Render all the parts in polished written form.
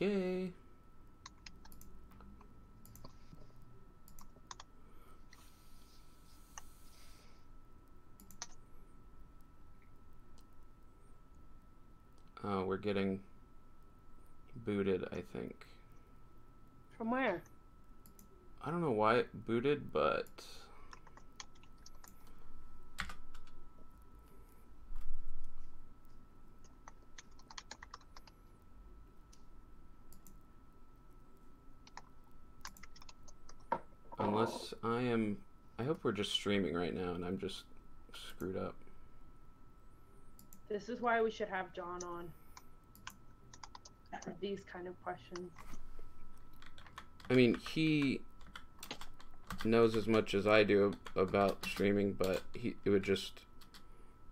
Okay. Oh, we're getting booted, I think. From where? I don't know why it booted, but... Unless I am... I hope we're just streaming right now and I'm just screwed up. This is why we should have John on. For these kind of questions. I mean, he knows as much as I do about streaming, but it would just...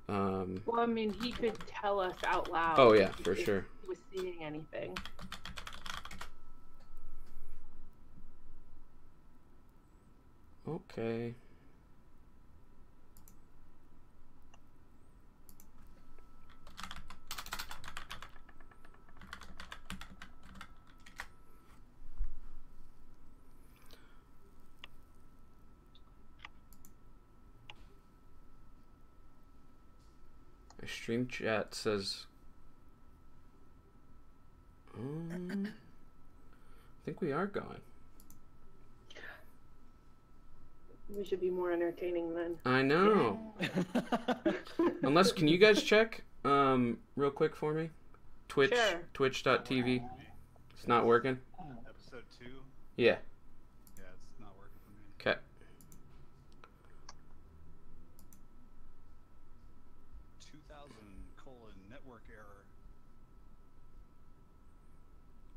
Well, I mean, he could tell us out loud. Oh, yeah, for sure. If he was seeing anything. Okay. My stream chat says... I think we are going. We should be more entertaining then. I know. Unless, can you guys check real quick for me? Twitch, sure. Twitch.tv. It's not working? Episode 2? Yeah. Yeah, it's not working for me. Okay. Network error.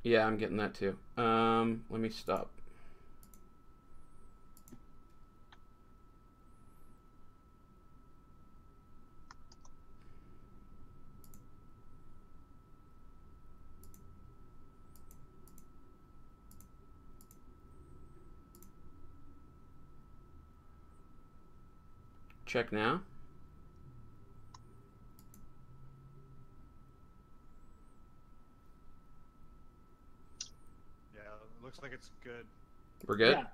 Yeah, I'm getting that too. Let me stop. Check now. Yeah, it looks like it's good. We're good? Yeah.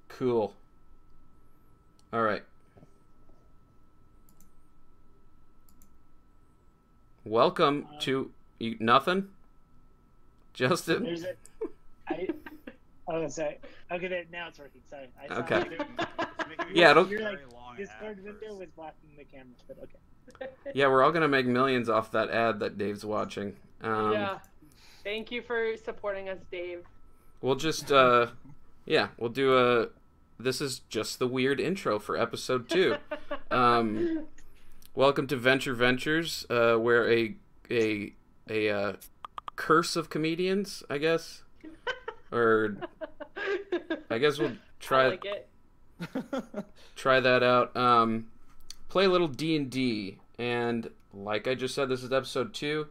Cool. All right. Welcome to nothing. Justin. There's a, oh, sorry. Okay, there, now it's working. Sorry. I saw Okay. Yeah, don't- You're like, Discord window was blocking the camera, but okay. Yeah, we're all gonna make millions off that ad that Dave's watching. Yeah. Thank you for supporting us, Dave. We'll just, yeah, we'll do a. This is just the weird intro for episode 2. Welcome to Venture Ventures, where a curse of comedians, I guess, or I guess we'll try. I like it. Try that out. Play a little D&D, and like I just said, this is episode 2.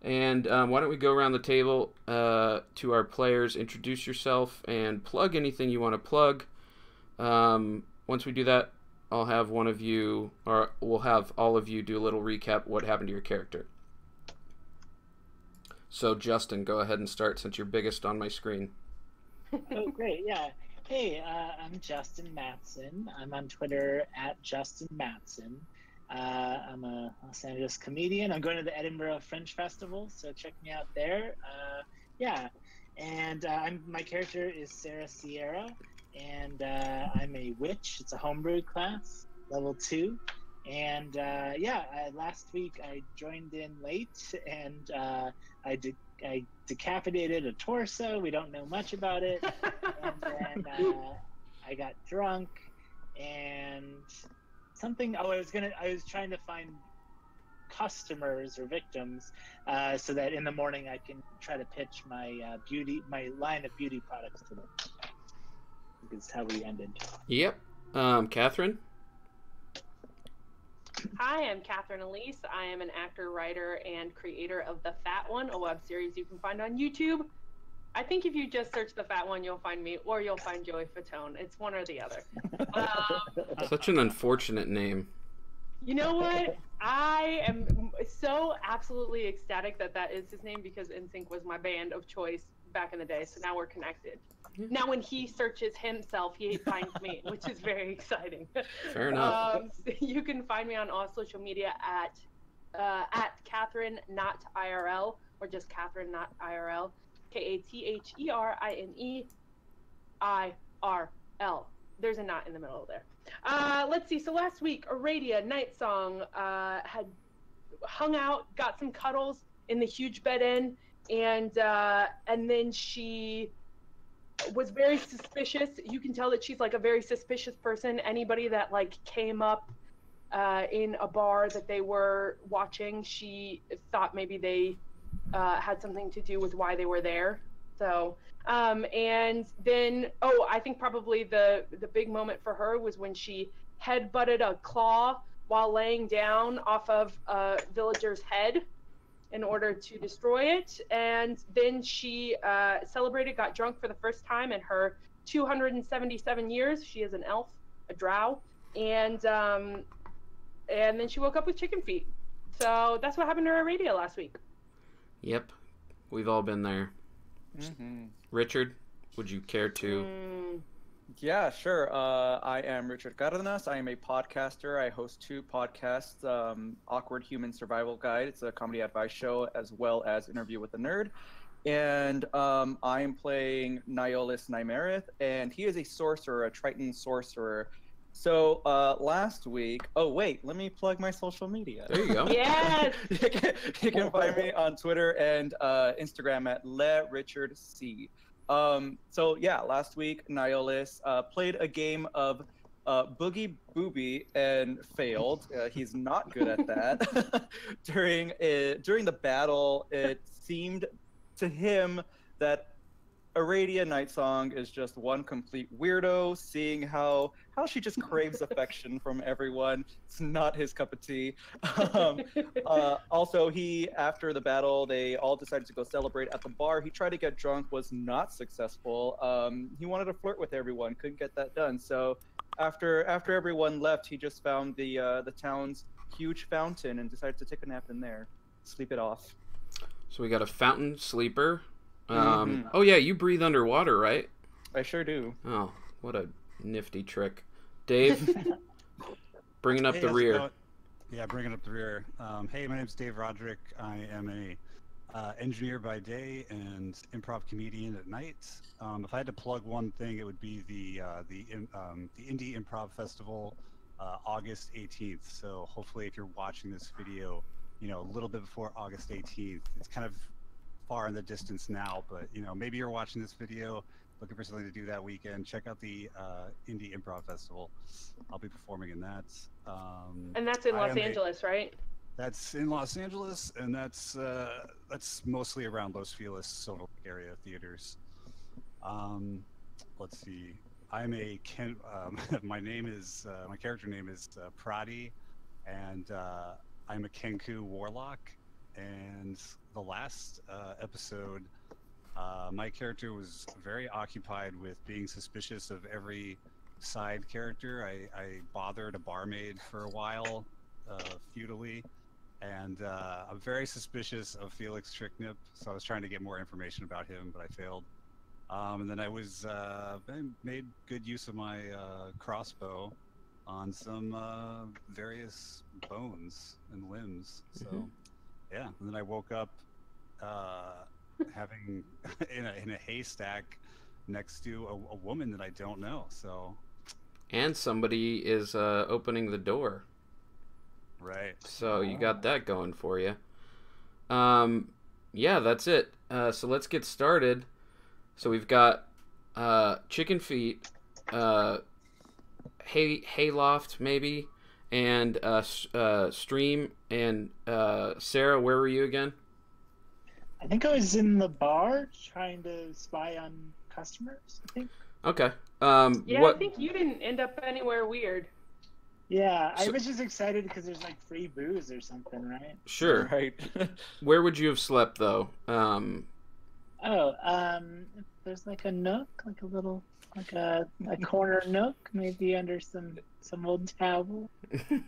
And why don't we go around the table to our players, introduce yourself, and plug anything you want to plug. Once we do that, I'll have one of you, or we'll have all of you do a little recap what happened to your character. So, Justin, go ahead and start since you're biggest on my screen. Oh, great. Yeah. Hey, I'm Justin Matson. I'm on Twitter at Justin Matson. I'm a Los Angeles comedian. I'm going to the Edinburgh Fringe Festival, so check me out there. Yeah, and my character is Sarah Sierra, and I'm a witch. It's a homebrew class, level 2. And last week I joined in late, and I decapitated a torso. We don't know much about it. And then I got drunk and something. Oh, I was trying to find customers or victims so that in the morning I can try to pitch my line of beauty products to them. Is how we ended. Yep. Catherine? Hi, I'm Catherine Elise. I am an actor, writer, and creator of The Fat One, a web series you can find on YouTube. I think if you just search The Fat One, you'll find me, or you'll find Joey Fatone. It's one or the other. Such an unfortunate name. You know what? I am so absolutely ecstatic that that is his name because NSYNC was my band of choice back in the day. So now we're connected. Now when he searches himself, he finds me, which is very exciting. Fair enough. You can find me on all social media at Catherine Not IRL or just Catherine Not IRL. KATHERNEIRL. There's a knot in the middle there. Let's see. So last week, Aradia Night Song had hung out, got some cuddles in the huge bed in, and then she was very suspicious. You can tell that she's like a very suspicious person. Anybody that like came up in a bar that they were watching, she thought maybe they had something to do with why they were there. So, and then, I think probably the big moment for her was when she headbutted a claw while laying down off of a villager's head in order to destroy it. And then she celebrated, got drunk for the first time in her 277 years. She is an elf, a drow. And then she woke up with chicken feet. So that's what happened to her radio last week. Yep. We've all been there. Mm-hmm. Richard, would you care to? Yeah, sure. I am Richard Cardenas. I am a podcaster. I host 2 podcasts, Awkward Human Survival Guide. It's a comedy advice show, as well as Interview with a Nerd. And I am playing Niolis Nymerith, and he is a sorcerer, a Triton sorcerer. So last week, let me plug my social media. There you go. Yes. You can find me on Twitter and Instagram at LeRichardC. So yeah, last week Niolis played a game of Boogie Booby and failed. He's not good at that. During the battle, it seemed to him that Aradia Night Song is just one complete weirdo, seeing how she just craves affection from everyone. It's not his cup of tea. Also, after the battle, they all decided to go celebrate at the bar. He tried to get drunk, was not successful. He wanted to flirt with everyone, couldn't get that done. So after everyone left, he just found the town's huge fountain and decided to take a nap in there, sleep it off. So we got a fountain sleeper. Oh yeah, you breathe underwater, right? I sure do. Oh, what a nifty trick. Dave, bringing up the rear. Yeah, bringing up the rear. Hey, my name's Dave Roderick. I am a engineer by day and improv comedian at night. If I had to plug one thing, it would be the Indie Improv Festival, August 18th. So hopefully, if you're watching this video, a little bit before August 18th, it's kind of far in the distance now, but maybe you're watching this video looking for something to do that weekend. Check out the Indie Improv Festival. I'll be performing in that. And that's in Los Angeles, right? That's in Los Angeles, and that's mostly around Los Feliz, Silver Lake area theaters. Let's see. I'm a my character name is Proddy, and I'm a Kenku warlock. And the last episode, my character was very occupied with being suspicious of every side character. I bothered a barmaid for a while, futilely, and I'm very suspicious of Felix Tricknip, so I was trying to get more information about him, but I failed. And then I made good use of my crossbow on some various bones and limbs, so... Yeah, and then I woke up having in a haystack next to a woman that I don't know. So, and somebody is opening the door. Right. So you got that going for you. Yeah, that's it. So let's get started. So we've got chicken feet, hayloft maybe. And Stream and Sarah, where were you again? I think I was in the bar trying to spy on customers, I think. Okay. I think you didn't end up anywhere weird. Yeah, I was just excited because there's like free booze or something, right? Sure. Right. Where would you have slept though? Oh, there's like a nook, like a little, like a corner nook, maybe under some old towel.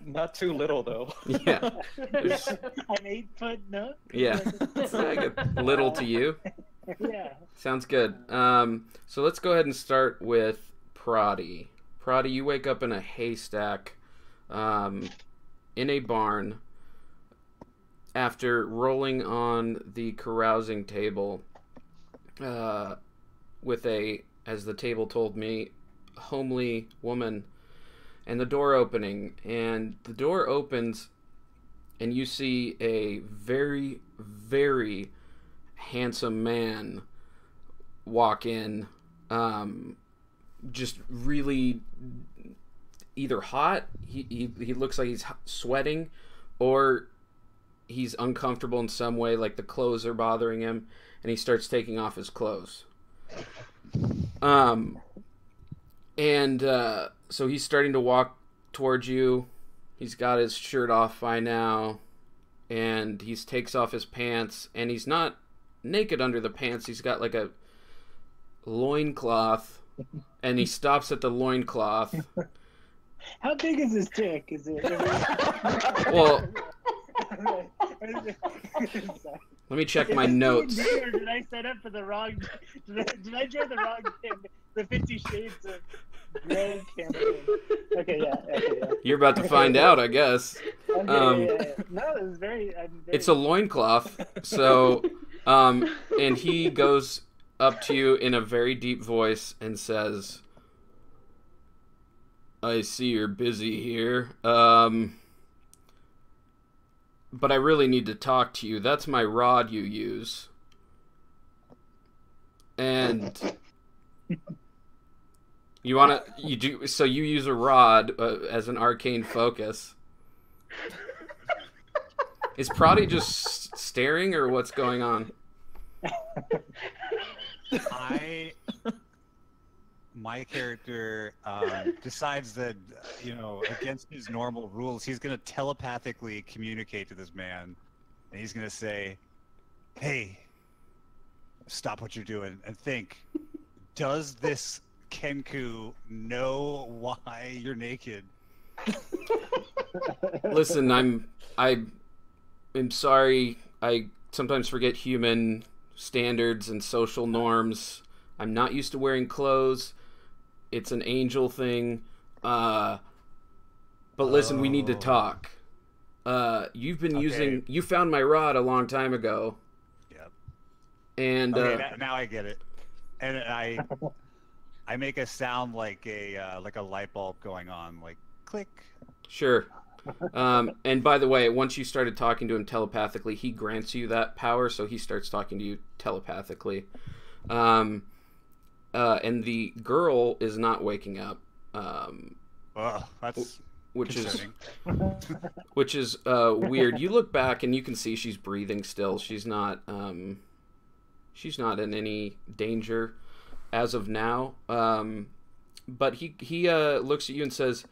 Not too little though. Yeah. There's- An 8-foot nook. Yeah. It's like a little to you. Yeah. Sounds good. So let's go ahead and start with Proddy. Proddy, you wake up in a haystack, in a barn, after rolling on the carousing table, with a, as the table told me, homely woman, and the door opening, and the door opens, and you see a very, very handsome man walk in, just really either hot, he looks like he's sweating, or he's uncomfortable in some way, like the clothes are bothering him, and he starts taking off his clothes. So he's starting to walk towards you. He's got his shirt off by now, and he takes off his pants, and he's not naked under the pants. He's got like a loincloth, and he stops at the loincloth. How big is his dick? Is it? Well, let me check my notes. D&D, or did I set up for the wrong? Did I join the wrong campaign? The 50 Shades of Grey campaign. Okay, yeah. You're about to find out, I guess. Okay, yeah. No, it was very. It's a loincloth. So, and he goes up to you in a very deep voice and says, "I see you're busy here. But I really need to talk to you. That's my rod you use. And you use a rod as an arcane focus." Is Proddy just staring, or what's going on? My character decides that, against his normal rules, he's going to telepathically communicate to this man, and he's going to say, "Hey, stop what you're doing and think, does this Kenku know why you're naked?" Listen, I'm sorry. I sometimes forget human standards and social norms. I'm not used to wearing clothes. It's an angel thing. But listen, we need to talk. You've been you found my rod a long time ago. Yep. And now I get it. And I make a sound like a light bulb going on, like click. Sure. And by the way, once you started talking to him telepathically, he grants you that power, so he starts talking to you telepathically. And the girl is not waking up. That's which concerning. Which is weird. You look back and you can see she's breathing still. She's not in any danger as of now. But he looks at you and says,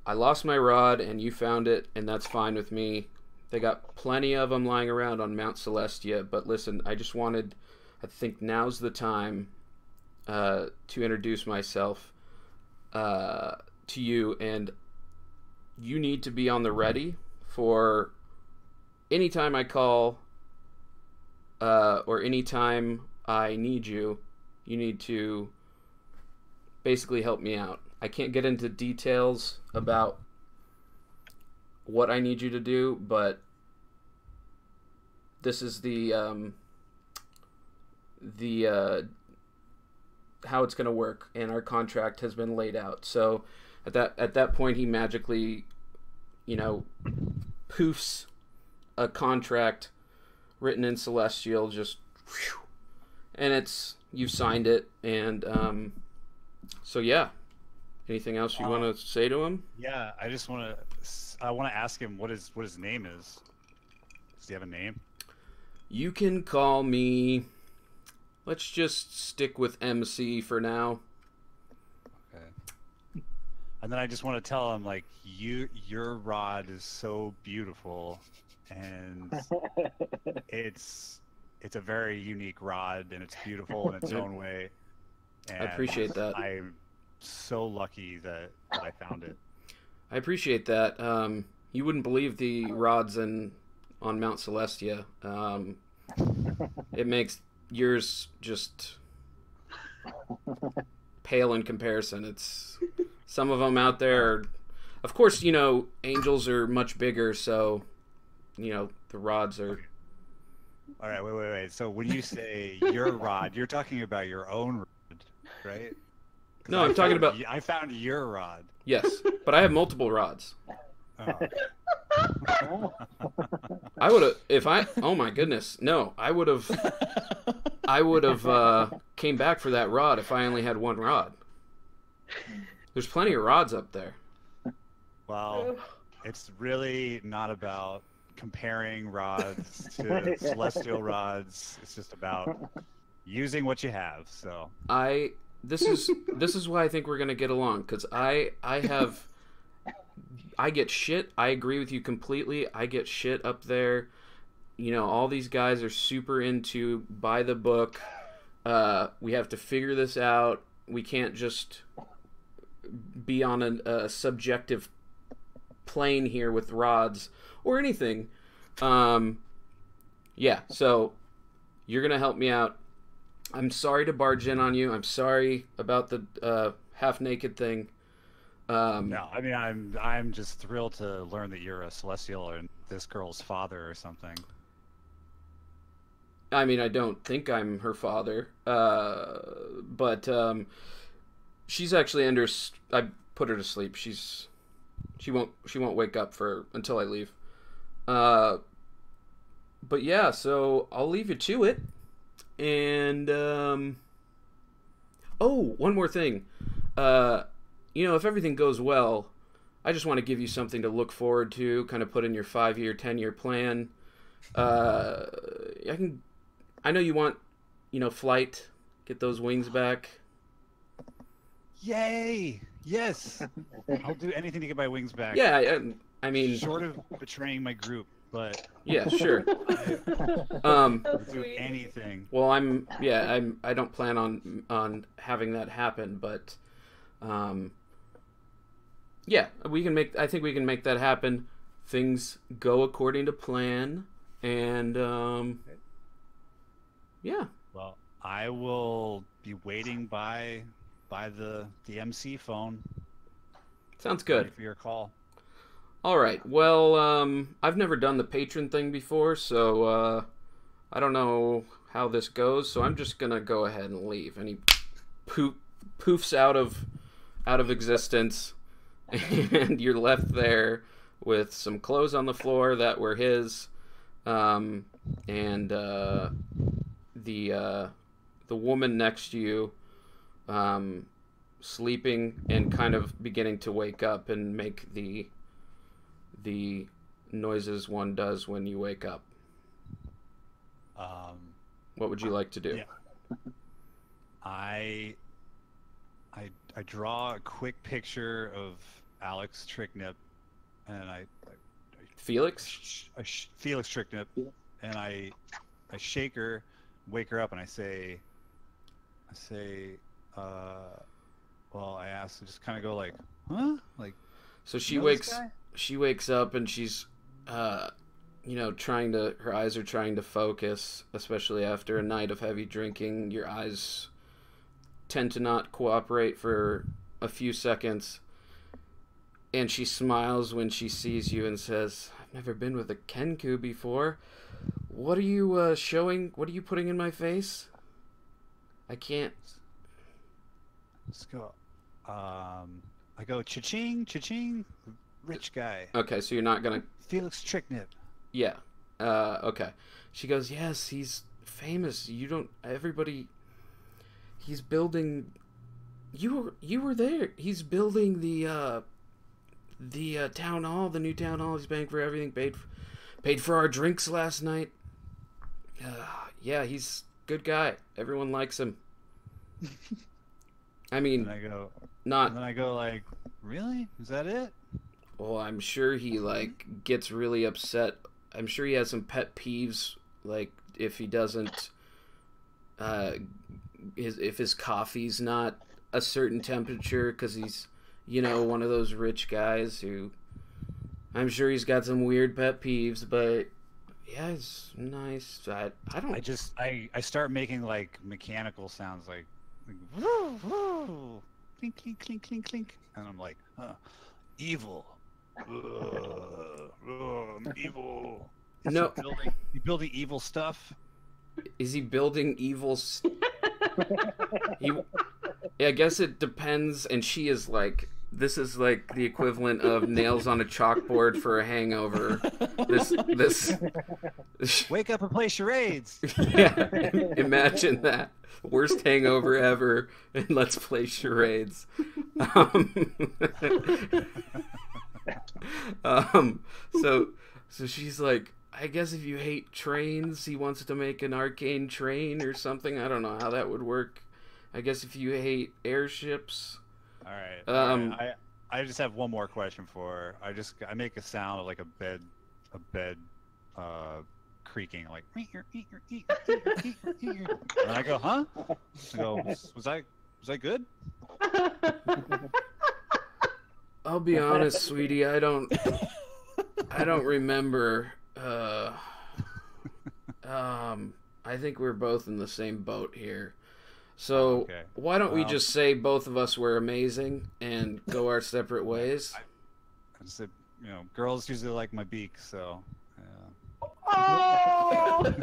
"I lost my rod and you found it, and that's fine with me. They got plenty of them lying around on Mount Celestia, but listen, I think now's the time to introduce myself to you, and you need to be on the ready for any time I call or any time I need you. You need to basically help me out. I can't get into details about what I need you to do, but this is the how it's going to work, and our contract has been laid out." So at that point, he magically, poofs a contract written in Celestial, just whew, and you've signed it, and so yeah. Anything else you want to say to him? Yeah, I want to ask him what his name is. Does he have a name? You can call me, let's just stick with MC for now. Okay. And then I just want to tell him, like, your rod is so beautiful, and it's it's a very unique rod, and it's beautiful in its own way. And I appreciate that. I'm so lucky that I found it. I appreciate that. You wouldn't believe the rods on Mount Celestia. It makes yours just pale in comparison. It's some of them out there. Of course, angels are much bigger, so the rods are. All right, wait. So when you say your rod, you're talking about your own rod, right? No, I'm talking about. I found your rod. Yes, but I have multiple rods. Oh. I would have oh my goodness, no, I would have came back for that rod if I only had one rod. There's plenty of rods up there. Well, it's really not about comparing rods to celestial rods. It's just about using what you have. So this is why I think we're gonna get along, because I get shit. I agree with you completely. I get shit up there. All these guys are super into by the book. We have to figure this out. We can't just be on a subjective plane here with rods or anything. Yeah, so you're going to help me out. I'm sorry to barge in on you. I'm sorry about the half-naked thing. No, I mean, I'm just thrilled to learn that you're a celestial and this girl's father or something. I mean, I don't think I'm her father, but she's actually I put her to sleep. She won't wake up until I leave. But yeah, so I'll leave you to it. And one more thing. If everything goes well, I just want to give you something to look forward to, kind of put in your 5-year, 10-year plan. I know you want, flight, get those wings back. Yay! Yes! I'll do anything to get my wings back. Yeah, I mean... Short of betraying my group, but... Yeah, sure. I'll do anything. Well, I don't plan on having that happen, but... yeah, I think we can make that happen. Things go according to plan, and yeah. Well, I will be waiting by the MC phone. Sounds good. Ready for your call. All right. Well, I've never done the patron thing before, so I don't know how this goes. So I'm just gonna go ahead and leave. And he poofs out of existence, and you're left there with some clothes on the floor that were his, and the woman next to you, sleeping and kind of beginning to wake up and make the noises one does when you wake up. What would you like to do? Yeah. I draw a quick picture of Alex Tricknip, and Felix? Felix Tricknip, and I shake her, wake her up, and I say, well, I ask, I just kind of go like, huh? Like, so she wakes up and she's, her eyes are trying to focus, especially after a night of heavy drinking. Your eyes tend to not cooperate for a few seconds, and she smiles when she sees you and says, I've never been with a Kenku before. What are you showing? What are you putting in my face? I can't. Let's go. I go, cha-ching, cha-ching, rich guy. Okay, so you're not gonna... Felix Tricknip. Yeah. Okay. She goes, yes, he's famous. Everybody... He's building... You were there. He's building the town hall, the new town hall. He's paying for everything. Paid for our drinks last night. Yeah, he's a good guy. Everyone likes him. I mean, And I go, not... And then I go like, really? Is that it? Well, I'm sure he gets really upset. I'm sure he has some pet peeves if he doesn't, if his coffee's not a certain temperature, because he's, you know, one of those rich guys who, I'm sure he's got some weird pet peeves, but yeah, it's nice. I start making like mechanical sounds like woo, woo, clink, clink, clink, clink, clink, and I'm like, evil. I'm evil. No, You building evil stuff? is he building evil? I guess it depends. And she is like, this is like the equivalent of nails on a chalkboard for a hangover. This. Wake up and play charades. Yeah, imagine that. Worst hangover ever, and let's play charades. So she's like, I guess if you hate trains, he wants to make an arcane train or something. I don't know how that would work. I guess if you hate airships. All right. I just have one more question for her. I make a sound like a bed creaking, like, and I go, huh? I go, was I good? I'll be honest, sweetie, I don't remember. I think we're both in the same boat here. So okay. Why don't we just say both of us were amazing and go our separate ways? I just said, you know, girls usually like my beak, so. Oh!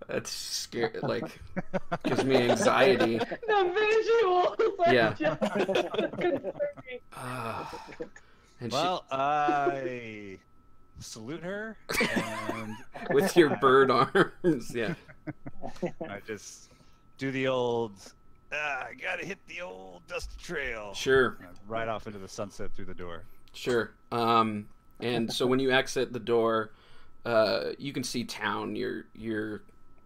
That's scary. Like, gives me anxiety. The visuals. Like, Yeah. just concerning. And Well, I salute her and with your bird arms, yeah. I just do the old, I gotta hit the old dusty trail. Sure. Right off into the sunset through the door. Sure. And so when you exit the door, you can see town. You're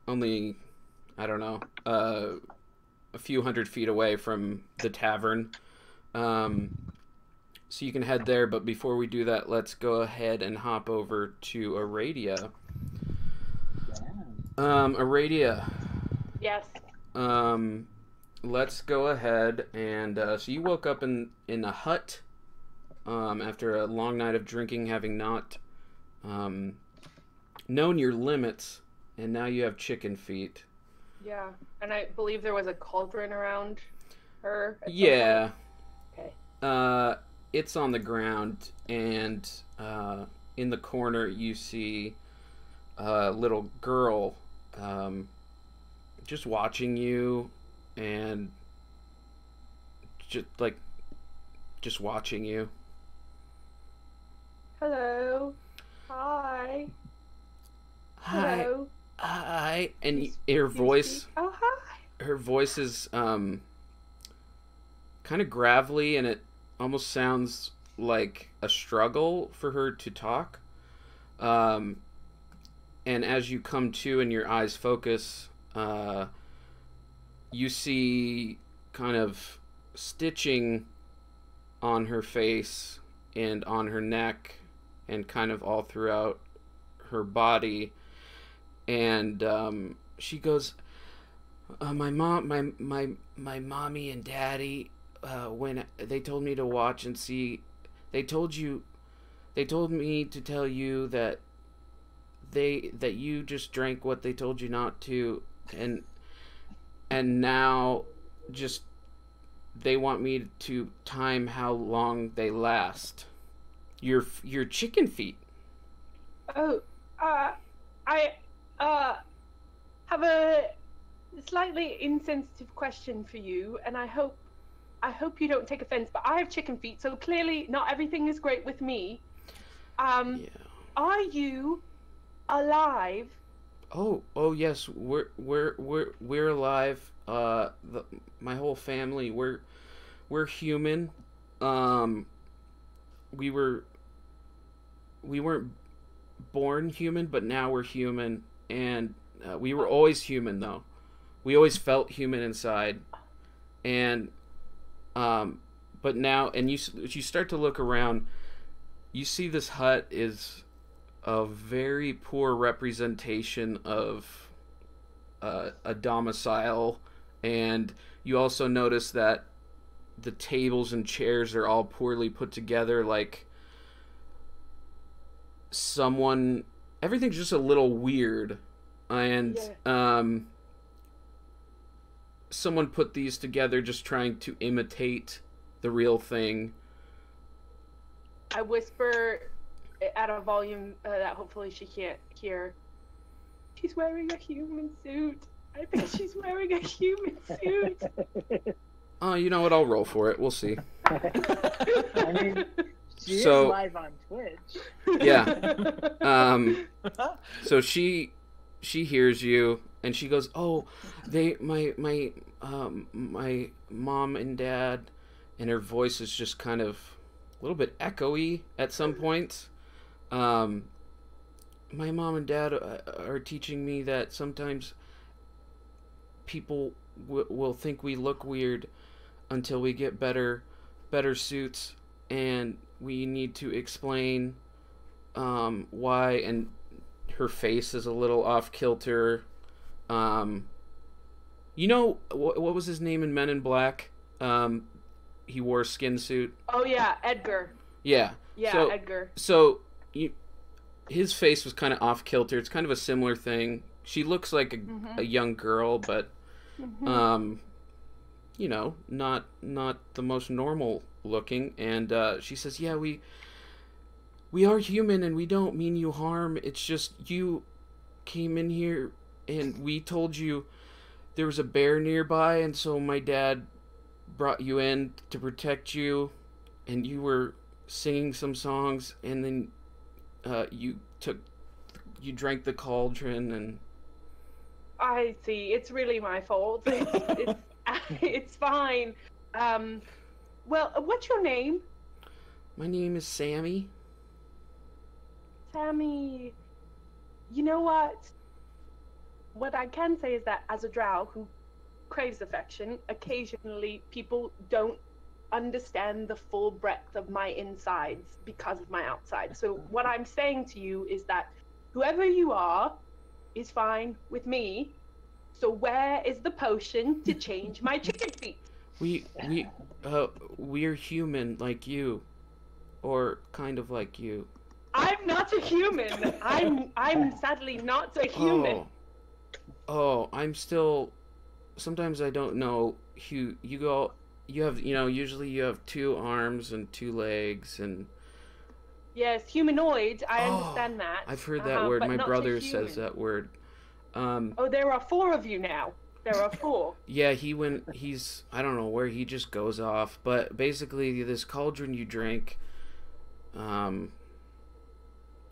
only, I don't know, a few hundred feet away from the tavern. So you can head there, but before we do that, let's go ahead and hop over to Aradia. Aradia. Yes. Let's go ahead and so you woke up in a hut after a long night of drinking, having not known your limits, and now you have chicken feet. Yeah, and I believe there was a cauldron around her. Yeah. Okay. It's on the ground, and in the corner you see a little girl just watching you, and just watching you. Hello. Hi. Hi. Hello. Hi. And her voice. Oh, hi. Her voice is kind of gravelly, and it almost sounds like a struggle for her to talk. And as you come to and your eyes focus, you see kind of stitching on her face and on her neck and kind of all throughout her body. And she goes, my mommy and daddy, when they told me to watch and see, they told me to tell you that you just drank what they told you not to, and now just they want me to time how long they last. Your chicken feet. Oh, I have a slightly insensitive question for you, and I hope you don't take offense, but I have chicken feet, so clearly not everything is great with me. Yeah. Are you alive? Oh yes, we're alive. My whole family, we're human. We weren't born human, but now we're human, and we were always human though. We always felt human inside, and but now, and you start to look around. You see this hut is a very poor representation of a domicile, and you also notice that the tables and chairs are all poorly put together, like everything's just a little weird, and someone put these together just trying to imitate the real thing. I whisper at a volume that hopefully she can't hear. She's wearing a human suit. I think she's wearing a human suit. You know what? I'll roll for it. We'll see. I mean, she is So- live on Twitch. Yeah. So she hears you and she goes, "Oh, my mom and dad," and her voice is just kind of a little bit echoey at some points. My mom and dad are teaching me that sometimes people will think we look weird until we get better suits, and we need to explain why. And her face is a little off kilter. You know what was his name in Men in Black? He wore a skin suit. Oh yeah, Edgar. Yeah. Yeah, So- Edgar. So his face was kind of off kilter. It's kind of a similar thing. She looks like a young girl, but you know, not the most normal looking. And she says, "Yeah, we are human, and we don't mean you harm. It's just you came in here, and we told you there was a bear nearby, and so my dad brought you in to protect you, and you were singing some songs, and then you drank the cauldron, and..." I see. It's really my fault. It's fine. Well, what's your name? My name is Sammy. Sammy. You know what? What I can say is that as a drow who craves affection, occasionally people don't understand the full breadth of my insides because of my outside. So what I'm saying to you is that whoever you are is fine with me. So where is the potion to change my chicken feet? We're human like you, or kind of like you. I'm not a human. I'm sadly not a human. Oh, I'm still. Sometimes I don't know who you go. You have, usually you have 2 arms and 2 legs, and Yes, humanoid. I understand that. I've heard that word. but My not a brother human. says that word. Oh, there are 4 of you now. There are 4. Yeah, he's, I don't know where he just goes off, but basically this cauldron you drank,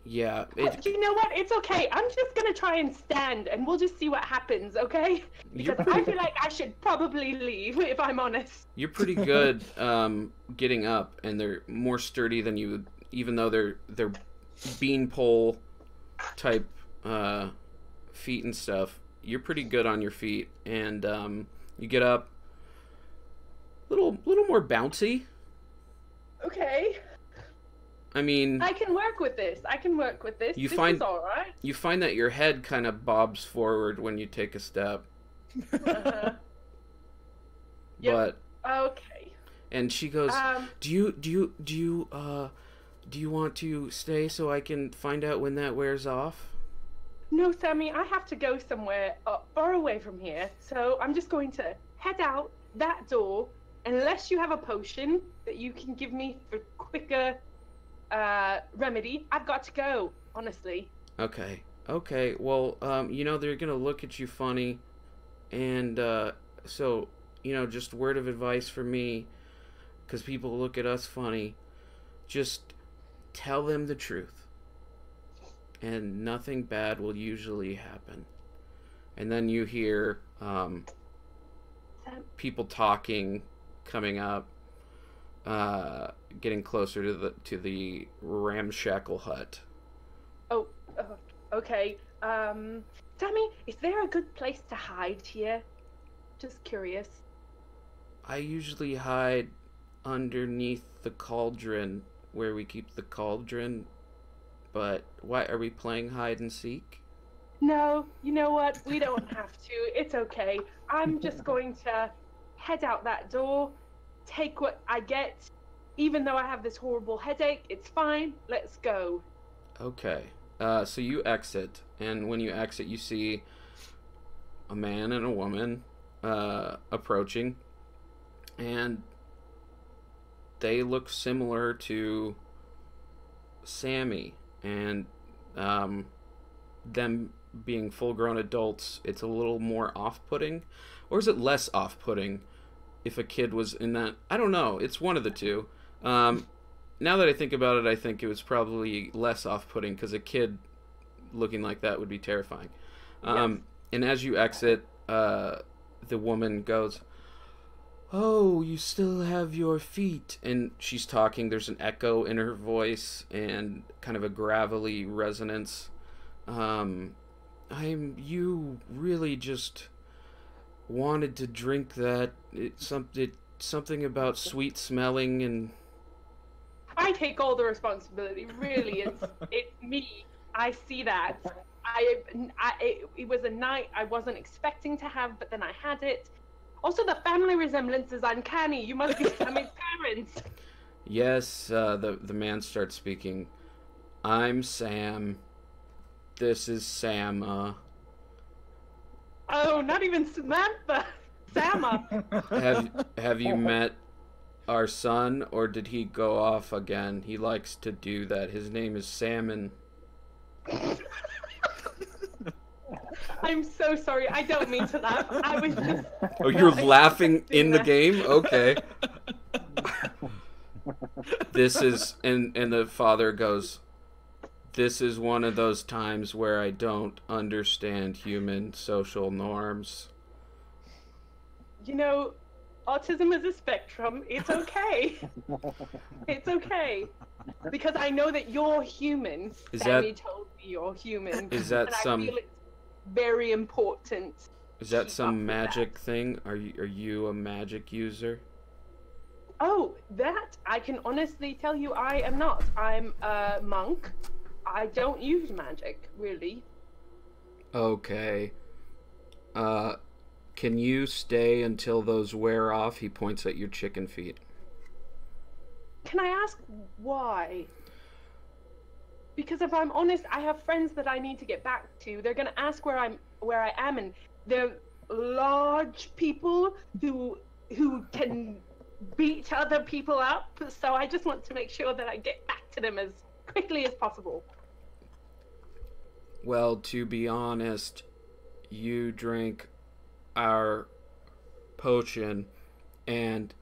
yeah. You know what? It's okay. I'm just gonna try and stand, and we'll just see what happens, okay? Because I feel like I should probably leave, if I'm honest. You're pretty good getting up, and they're more sturdy than you would, even though they're beanpole type feet and stuff. You're pretty good on your feet, and you get up little more bouncy. Okay. I mean, I can work with this. This is all right. You find that your head kind of bobs forward when you take a step. Uh-huh. But Okay. and she goes, do you want to stay so I can find out when that wears off? No, Sammy, I have to go somewhere far away from here, so I'm just going to head out that door. Unless you have a potion that you can give me for quicker remedy, I've got to go, honestly. Okay. Well, they're gonna look at you funny, and so just word of advice for me, because people look at us funny. Just tell them the truth, and nothing bad will usually happen. And then you hear people talking, coming up, getting closer to the ramshackle hut. Oh, okay. Sammy, is there a good place to hide here? Just curious. I usually hide underneath the cauldron, where we keep the cauldron, but why are we playing hide and seek? No, you know what? We don't have to. It's okay. I'm just going to head out that door, take what I get. Even though I have this horrible headache, it's fine. Let's go. Okay. So you exit, and when you exit, you see a man and a woman approaching, and they look similar to Sammy, and them being full-grown adults, it's a little more off-putting, or is it less off-putting if a kid was in that? I don't know. It's one of the two. Now that I think about it, I think it was probably less off-putting because a kid looking like that would be terrifying. Yes. And as you exit, the woman goes, "Oh, you still have your feet." And she's talking. There's an echo in her voice and kind of a gravelly resonance. You really just wanted to drink that. It's something about sweet smelling and... I take all the responsibility. Really, it's me. I see that. It was a night I wasn't expecting to have, but then I had it. Also, the family resemblance is uncanny. You must be Sammy's parents. Yes, the man starts speaking. "I'm Sam. This is Sama. Oh, not even Samantha. Sama. Have you met our son, or did he go off again? He likes to do that. His name is Salmon." I'm so sorry. I don't mean to laugh. I was just... Oh, you're laughing in the game? Okay. This is... And the father goes, "This is one of those times where I don't understand human social norms." You know, autism is a spectrum. It's okay. It's okay. Because I know that you're human. Sammy told me you're human. Is that and some... I feel it's very important. Is that keep some up with magic that. thing? Are you a magic user? Oh, that I can honestly tell you I am not. I'm a monk. I don't use magic, really. Okay. Can you stay until those wear off? He points at your chicken feet. Can I ask why? Because if I'm honest, I have friends that I need to get back to. They're gonna ask where I am, and they're large people who can beat other people up. So I just want to make sure that I get back to them as quickly as possible. Well, to be honest, you drank our potion, and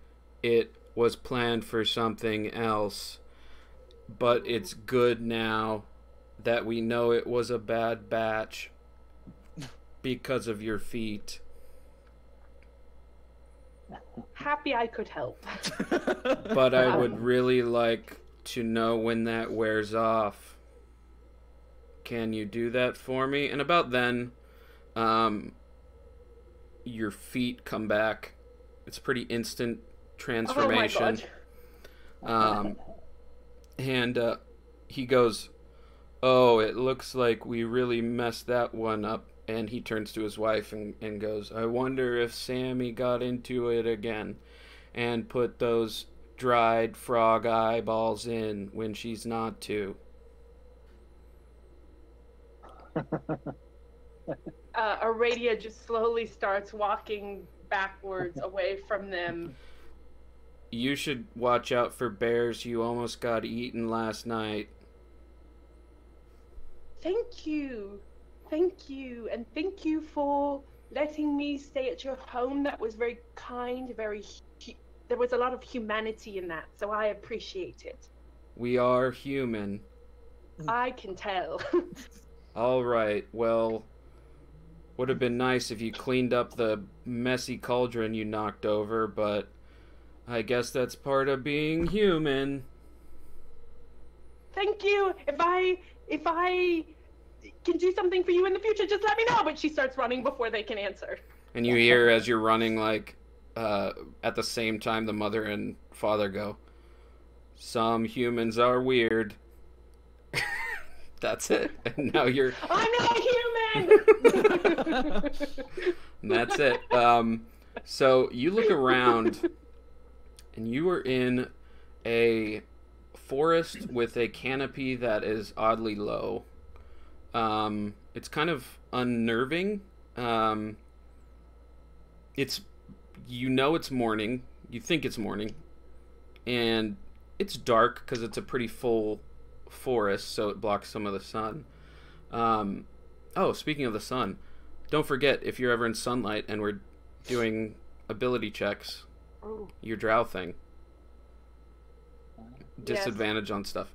it was planned for something else. But it's good now that we know it was a bad batch because of your feet. Happy I could help. But I would really like to know when that wears off. Can you do that for me? And about then, your feet come back. It's pretty instant transformation. Oh my God. And he goes, "Oh, it looks like we really messed that one up." And he turns to his wife and goes, "I wonder if Sammy got into it again and put those dried frog eyeballs in when she's not to." Aradia just slowly starts walking backwards away from them. "You should watch out for bears. You almost got eaten last night." Thank you. Thank you. And thank you for letting me stay at your home. That was very kind, there was a lot of humanity in that, so I appreciate it. We are human. I can tell. All right, well, would have been nice if you cleaned up the messy cauldron you knocked over, but I guess that's part of being human. Thank you. If I can do something for you in the future, just let me know. But she starts running before they can answer. And you hear as you're running, like, at the same time the mother and father go, "Some humans are weird." That's it. And now you're... I'm not human! And that's it. So you look around, and you are in a forest with a canopy that is oddly low. It's kind of unnerving. It's morning. You think it's morning, and it's dark because it's a pretty full forest, so it blocks some of the sun. Oh, speaking of the sun, don't forget, if you're ever in sunlight and we're doing ability checks, your drow thing. Disadvantage on stuff.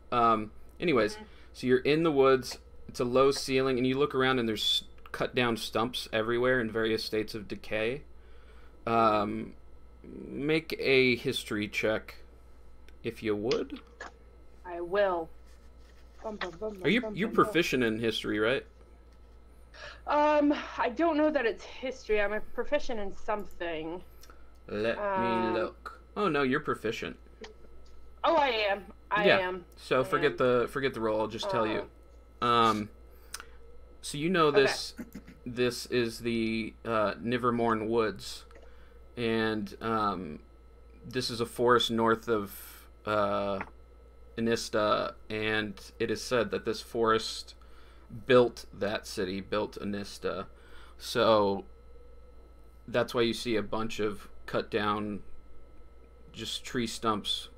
Anyways, so you're in the woods. It's a low ceiling, and you look around, and there's cut down stumps everywhere in various states of decay. Make a history check, if you would. I will. You're proficient in history, right? I don't know that it's history. I'm a proficient in something. Let me look. Oh no, you're proficient. Oh, I am. I am. So forget the roll. I'll just tell you. So you know this. Okay. This is the Nivermorn Woods, and this is a forest north of Anista, and it is said that this forest built that city, built Anista. So that's why you see a bunch of cut down, just tree stumps.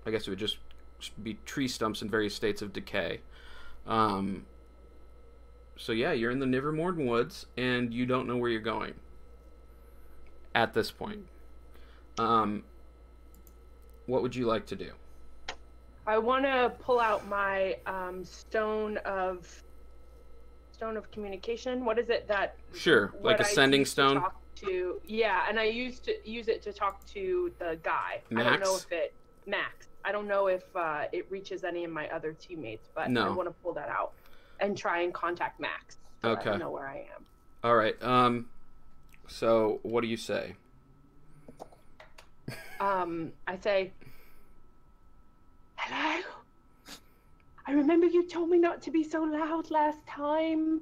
I guess it would just be tree stumps in various states of decay. So yeah, you're in the Nivermorn Woods, and you don't know where you're going at this point. What would you like to do? I want to pull out my stone of communication. What is it that? Sure, like a sending stone. Yeah, and I used to use it to talk to the guy. Max? I don't know if Max. I don't know if it reaches any of my other teammates, but no. I want to pull that out and try and contact Max. So okay. I know where I am. All right. So what do you say? I say, hello? I remember you told me not to be so loud last time.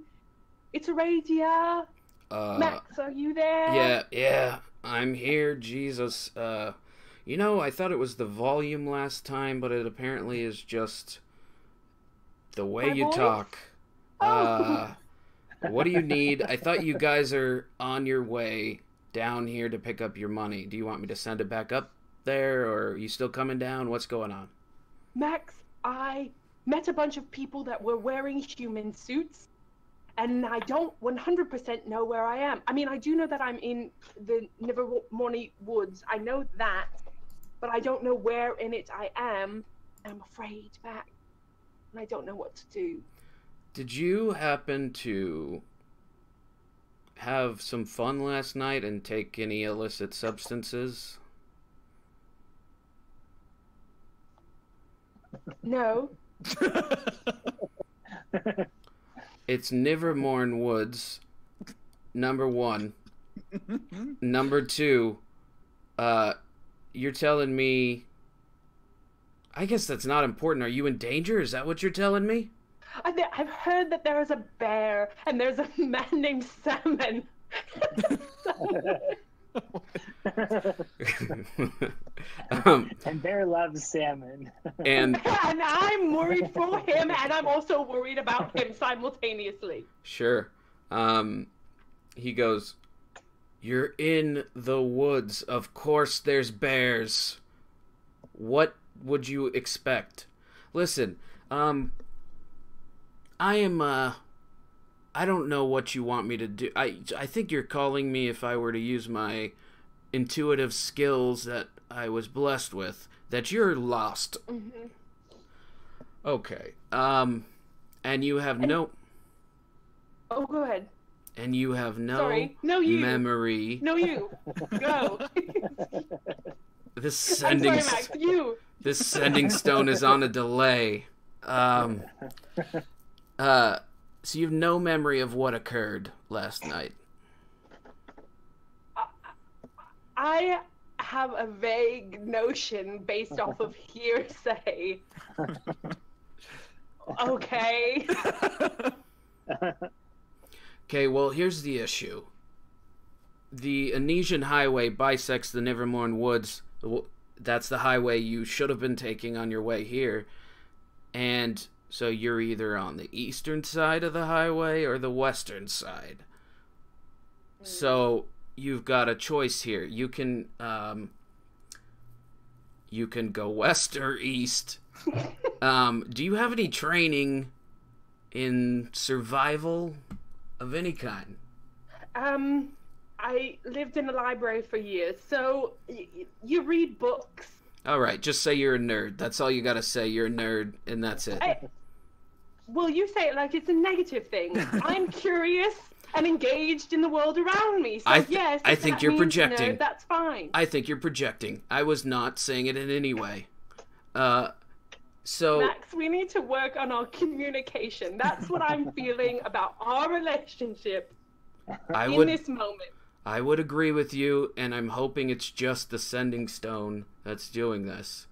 It's Aradia. Max, are you there? Yeah, I'm here, Jesus. I thought it was the volume last time, but it apparently is just the way you talk. What do you need? I thought you guys are on your way down here to pick up your money. Do you want me to send it back up there, or are you still coming down? What's going on? Max, I met a bunch of people that were wearing human suits, and I don't 100% know where I am. I mean, I do know that I'm in the Nivermorn Woods. I know that, but I don't know where in it I am. I'm afraid, Max, and I don't know what to do. Did you happen to have some fun last night and take any illicit substances? No. It's Nivermorn Woods, number 1. Number 2, you're telling me... I guess that's not important. Are you in danger? Is that what you're telling me? I've heard that there is a bear, and there's a man named Salmon. And bear loves salmon. And I'm worried for him, and I'm also worried about him simultaneously. Sure. He goes, "You're in the woods. Of course there's bears. What would you expect? Listen, I don't know what you want me to do. I think you're calling me, if I were to use my intuitive skills that I was blessed with, that you're lost." Mm-hmm. Okay. And you have no... Oh, go ahead. And you have no Sorry. No, you. memory. No, you. Go. This sending... I'm sorry, Max. You. This sending stone is on a delay. So you have no memory of what occurred last night? I have a vague notion based off of hearsay. Okay. Okay, well, here's the issue. The Anesian Highway bisects the Nevermorn Woods. That's the highway you should have been taking on your way here. And so you're either on the eastern side of the highway or the western side. So you've got a choice here. You can go west or east. Do you have any training in survival of any kind? I lived in a library for years, so you read books. All right, just say you're a nerd. That's all you gotta say. You're a nerd, and that's it. Well, you say it like it's a negative thing. I'm curious and engaged in the world around me. So yes, I think you're projecting. Nerd, that's fine. I think you're projecting. I was not saying it in any way. So Max, we need to work on our communication. That's what I'm feeling about our relationship in this moment. I would agree with you, and I'm hoping it's just the sending stone that's doing this.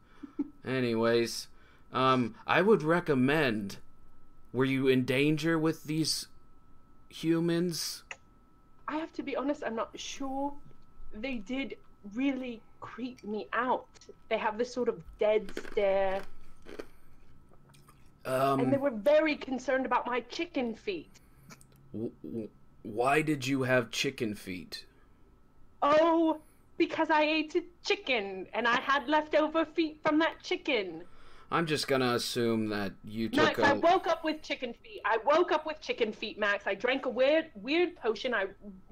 Anyways, I would recommend, were you in danger with these humans? I have to be honest, I'm not sure. They did really creep me out. They have this sort of dead stare. And they were very concerned about my chicken feet. Why did you have chicken feet? Oh, because I ate a chicken and I had leftover feet from that chicken. I'm just gonna assume that you took Max, I woke up with chicken feet. Max. I drank a weird potion. I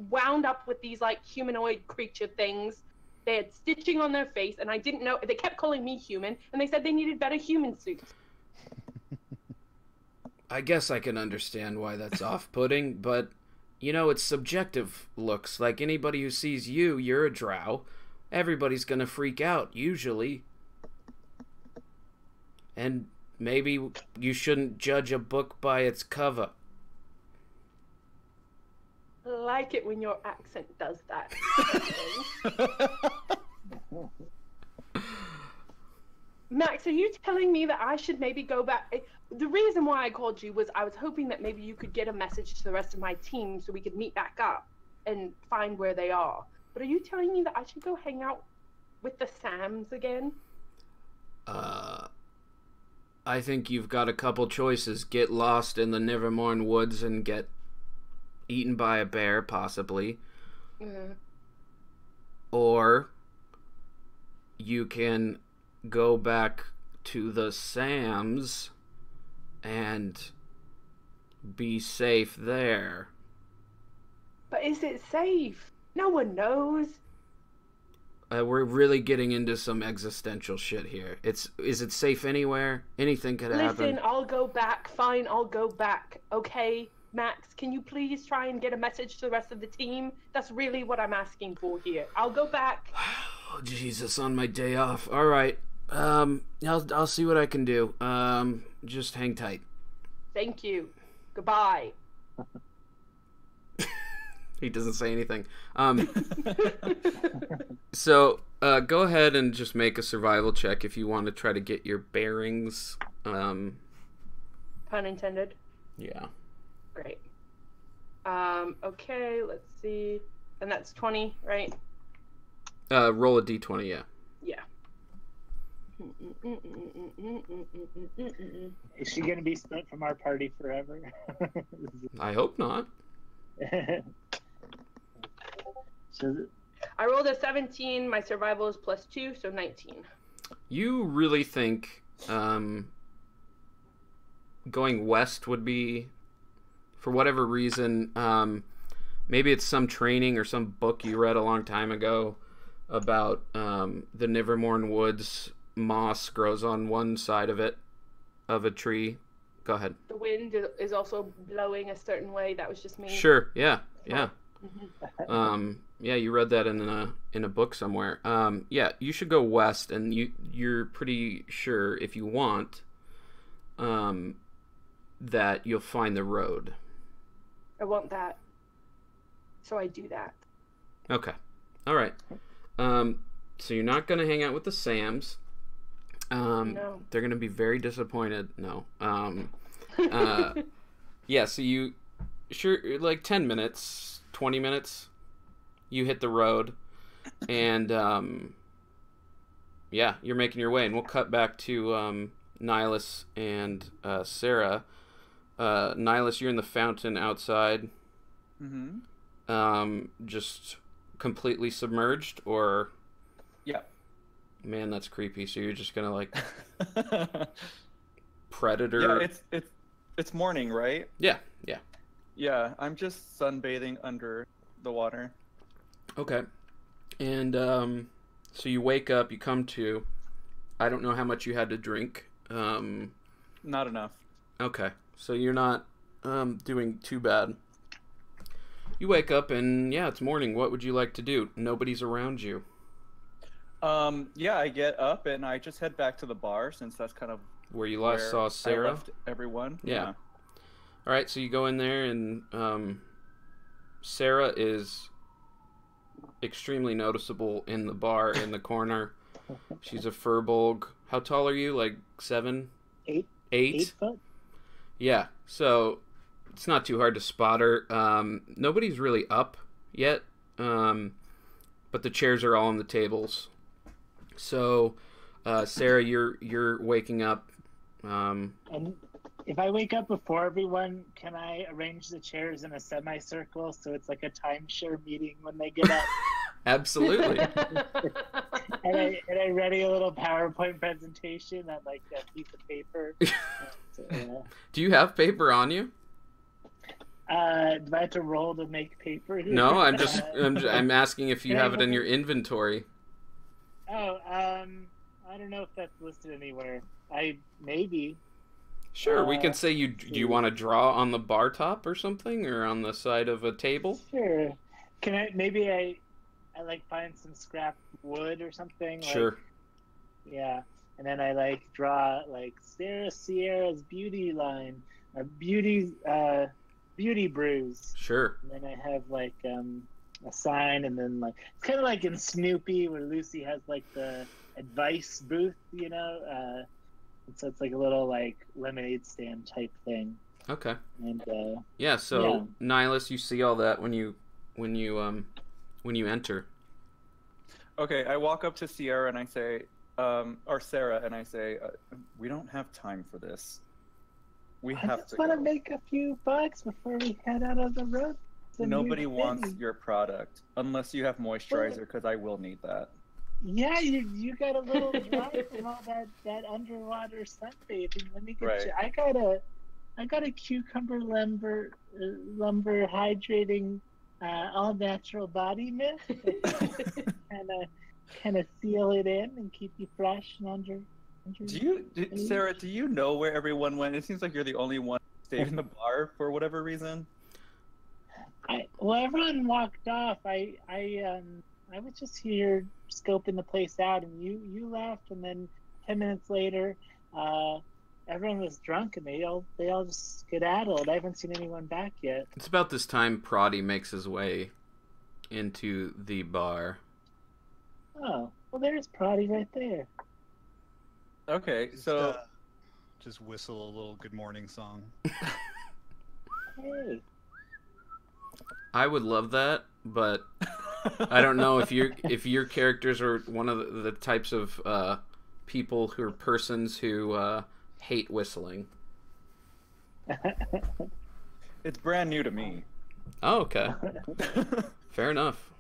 wound up with these like humanoid creature things. They had stitching on their face, and I didn't know. They kept calling me human, and they said they needed better human suits. I guess I can understand why that's off-putting, but, you know, it's subjective looks. Like anybody who sees you, you're a drow. Everybody's gonna freak out, usually. And maybe you shouldn't judge a book by its cover. I like it when your accent does that. Max, are you telling me that I should maybe go back? The reason why I called you was I was hoping that maybe you could get a message to the rest of my team so we could meet back up and find where they are. But are you telling me that I should go hang out with the Sams again? I think you've got a couple choices. Get lost in the Nevermorn Woods and get eaten by a bear, possibly. Mm. Or you can go back to the Sams and be safe there. But is it safe? No one knows. We're really getting into some existential shit here. Is it safe anywhere? Anything could happen. Listen, I'll go back. Fine, I'll go back. Okay, Max, can you please try and get a message to the rest of the team? That's really what I'm asking for here. I'll go back. Oh, Jesus, on my day off. All right. I'll see what I can do. Just hang tight. Thank you. Goodbye. He doesn't say anything. So, go ahead and just make a survival check if you want to try to get your bearings. Pun intended. Yeah. Great. Okay, let's see. And that's 20, right? Roll a d20, yeah. Yeah. Is she going to be spent from our party forever? I hope not. I rolled a 17. My survival is +2, so 19. You really think going west would be, for whatever reason, maybe it's some training or some book you read a long time ago about the Nevermorn Woods. Moss grows on one side of it, of a tree. Go ahead. The wind is also blowing a certain way. That was just me. Sure. Yeah. Yeah. Mm-hmm. Yeah, you read that in a book somewhere. Yeah, you should go west, and you're pretty sure if you want, that you'll find the road. I want that, so I do that. Okay. All right. So you're not gonna hang out with the Sams. No. They're gonna be very disappointed. No. Yeah, so you, sure, like 10 minutes, 20 minutes, you hit the road, and, yeah, you're making your way, and we'll cut back to, Nihilus and, Sarah. Nihilus, you're in the fountain outside. Mm-hmm. Just completely submerged, or... Yeah. Man, that's creepy, so you're just gonna, like, predator... Yeah, it's morning, right? Yeah. Yeah, I'm just sunbathing under the water. Okay. And, so you wake up, you come to... I don't know how much you had to drink. Not enough. Okay. So you're not, doing too bad. You wake up and, yeah, it's morning. What would you like to do? Nobody's around you. Yeah, I get up and I just head back to the bar, since that's kind of Where you last saw I Sarah? left everyone. Yeah. All right, so you go in there, and Sarah is extremely noticeable in the bar in the corner. She's a furbolg. How tall are you? Like 7? 8. 8? 8 foot. Yeah, so it's not too hard to spot her. Nobody's really up yet, but the chairs are all on the tables. So, Sarah, you're waking up. And if I wake up before everyone, can I arrange the chairs in a semicircle so it's like a timeshare meeting when they get up? Absolutely. and I ready a little PowerPoint presentation on like a piece of paper. Do you have paper on you? Do I have to roll to make paper here? No, I'm asking if you have it in your inventory. Oh, I don't know if that's listed anywhere. Maybe. Sure, we can say do you want to draw on the bar top or something, or on the side of a table? Sure. Can I like find some scrap wood or something? Sure. Like, yeah. And then I like draw like Sarah Sierra's beauty line, a beauty brews. Sure. And then I have like a sign, and then like it's kind of like in Snoopy where Lucy has like the advice booth, you know. And so it's like a little like lemonade stand type thing. Okay. And yeah. So Nihilus, you see all that when you enter. Okay, I walk up to Sierra and I say, or Sarah, and I say, we don't have time for this. I just want to make a few bucks before we head out of the road. Nobody wants your product unless you have moisturizer, because I will need that. Yeah, you got a little dry from all that underwater sunbathing. Let me get you. I got a cucumber lumber hydrating all natural body mist. kind of seal it in and keep you fresh and under. Sarah, do you know where everyone went? It seems like you're the only one who stayed in the bar for whatever reason. Well, everyone walked off. I was just here scoping the place out, and you left, and then 10 minutes later, everyone was drunk, and they all just skedaddled. I haven't seen anyone back yet. It's about this time Proddy makes his way into the bar. Oh, well, there's Proddy right there. Okay, so just whistle a little good morning song. Hey. I would love that, but I don't know if your characters are one of the types of people who are persons who hate whistling. It's brand new to me. Oh, okay. Fair enough.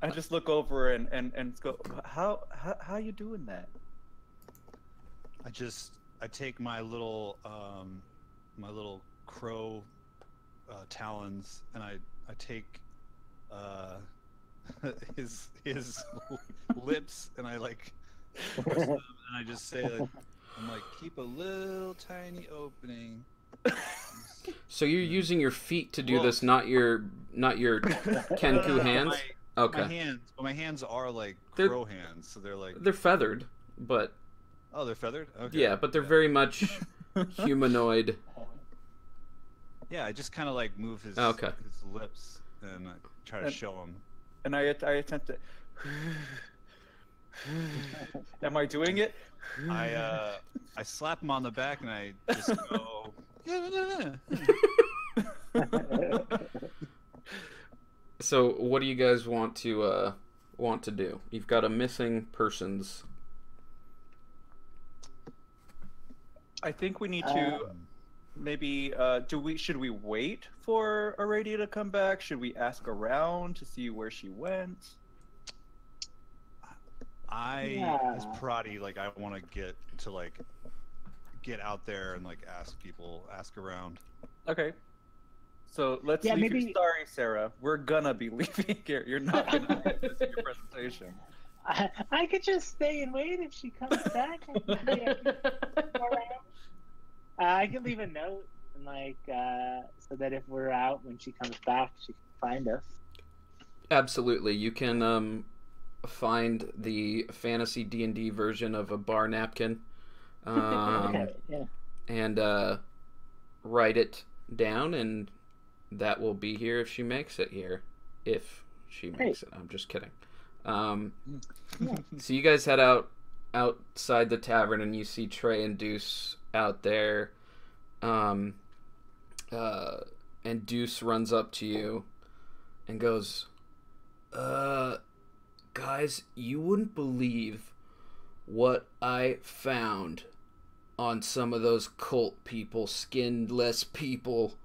I just look over and go, how you doing that? I take my little crow talons, and I take his lips, and I like press them, and I just say, I'm like, keep a little tiny opening. So you're using your feet to do this, not your Kenku hands? Okay. My hands are like crow hands, so they're feathered, but oh, they're feathered? Okay. Yeah, but they're very much humanoid. Yeah, I just kind of like move his lips and I try to show him. And I attempt to. Am I doing it? I slap him on the back and I just go, So, what do you guys want to do? You've got a missing persons. I think we need to maybe should we wait for Aradia to come back? Should we ask around to see where she went? As Proddy, like, I want to get out there and like ask around. Okay. So let's leave. maybe... Sorry, Sarah. We're gonna be leaving here. You're not gonna make this your presentation. I could just stay and wait if she comes back. I can leave a note and so that if we're out when she comes back, she can find us. Absolutely, you can find the fantasy D&D version of a bar napkin, and write it down, and that will be here if she makes it here. If she makes it, I'm just kidding. So you guys head outside the tavern, and you see Trey and Deuce out there. And Deuce runs up to you and goes, guys, you wouldn't believe what I found on some of those cult people, skinless people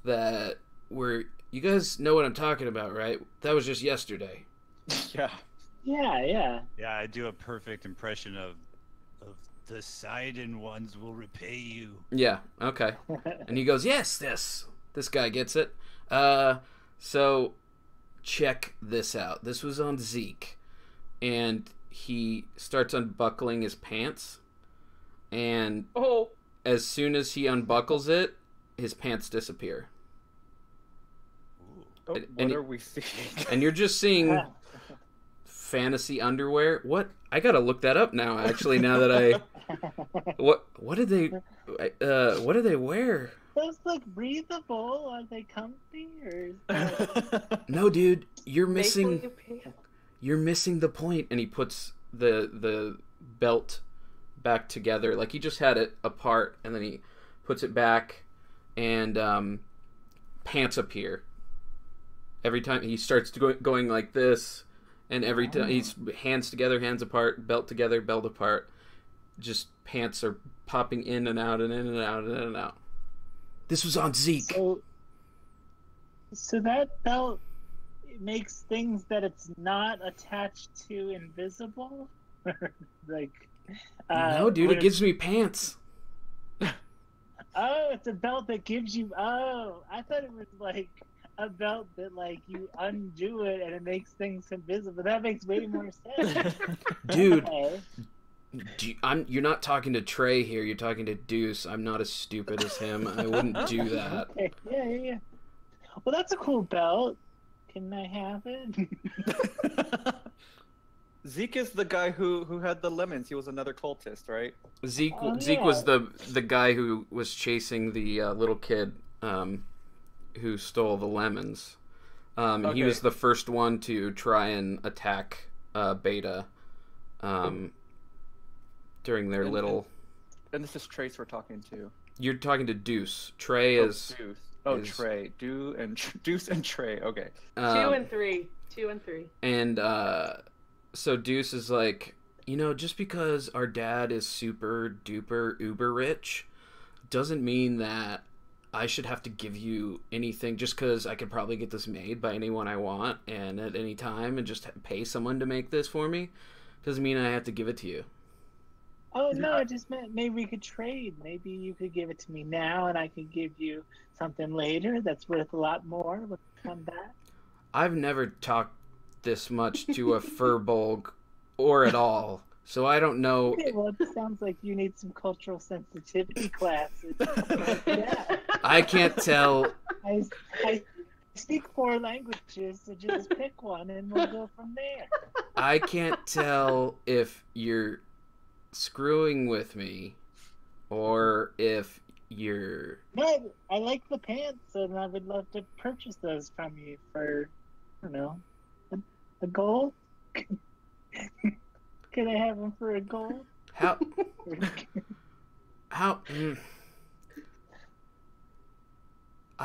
that were... You guys know what I'm talking about, right? That was just yesterday. Yeah. Yeah. Yeah, I do a perfect impression of the Sidon ones will repay you. Yeah, okay. And he goes, yes, this guy gets it. So check this out. This was on Zeke. And he starts unbuckling his pants. And as soon as he unbuckles it, his pants disappear. Oh, what are we seeing? And you're just seeing fantasy underwear. What? I gotta look that up now. Actually, now that I, what did they wear? Those look breathable. Are they comfy or? No, dude, you're missing the point. And he puts the belt back together. Like, he just had it apart, and then he puts it back, and pants appear. Every time he starts going like this, and every time he's hands together, hands apart, belt together, belt apart, just pants are popping in and out and in and out and in and out. This was on Zeke. So that belt makes things that it's not attached to invisible? No, dude, it gives me pants. Oh, it's a belt that gives you... Oh, I thought it was like a belt that you undo it and it makes things invisible. That makes way more sense. Dude, you're not talking to Trey here. You're talking to Deuce. I'm not as stupid as him. I wouldn't do that. Okay. Yeah. Well, that's a cool belt. Can I have it? Zeke is the guy who had the lemons. He was another cultist, right? Zeke was the guy who was chasing the little kid who stole the lemons. He was the first one to try and attack Beta during their little... And this is Trace we're talking to. You're talking to Deuce. Trey is... Deuce. Oh, Trey. Deuce and Trey. Okay. 2 and 3. And so Deuce is like, just because our dad is super duper uber rich doesn't mean that I should have to give you anything just because I could probably get this made by anyone I want and at any time and just pay someone to make this for me. Doesn't mean I have to give it to you. Oh, no, I just meant maybe we could trade. Maybe you could give it to me now and I could give you something later that's worth a lot more when we come back. I've never talked this much to a furbolg or at all, so I don't know. Okay, well, it sounds like you need some cultural sensitivity classes. Yeah. I can't tell. I speak 4 languages, so just pick one and we'll go from there. I can't tell if you're screwing with me or if you're... No, I like the pants and I would love to purchase those from you for, I don't know, a gold? Can I have them for a gold? How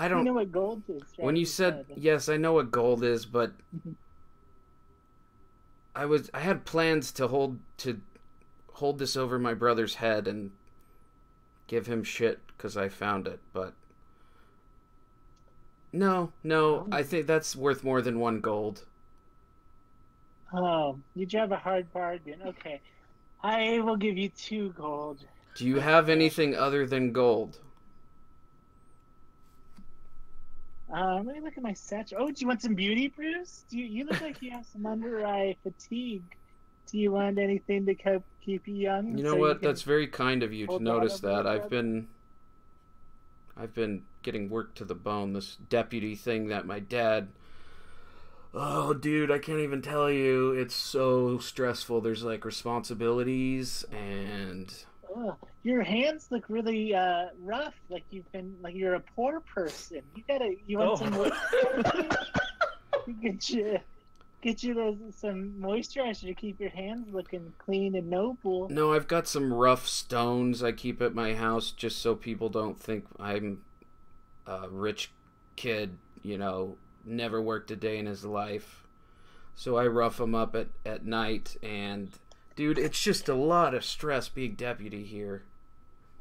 I You know don't. what gold is, right? When you said yes, I know what gold is, but I had plans to hold this over my brother's head and give him shit because I found it, but no, I think that's worth more than 1 gold. Oh, you drive a hard bargain. Okay, I will give you 2 gold. Do you have anything other than gold? Let me look at my satchel. Oh, do you want some beauty, Bruce? You look like you have some under eye fatigue. Do you want anything to keep you young? You know what? That's very kind of you to notice that. I've been getting worked to the bone. This deputy thing that my dad. Oh, dude, I can't even tell you. It's so stressful. There's like responsibilities and. Oh, your hands look really rough. Like you're a poor person. You want some get you some moisturizer to keep your hands looking clean and noble. No, I've got some rough stones I keep at my house just so people don't think I'm a rich kid, never worked a day in his life. So I rough them up at night, and dude, it's just a lot of stress being deputy here.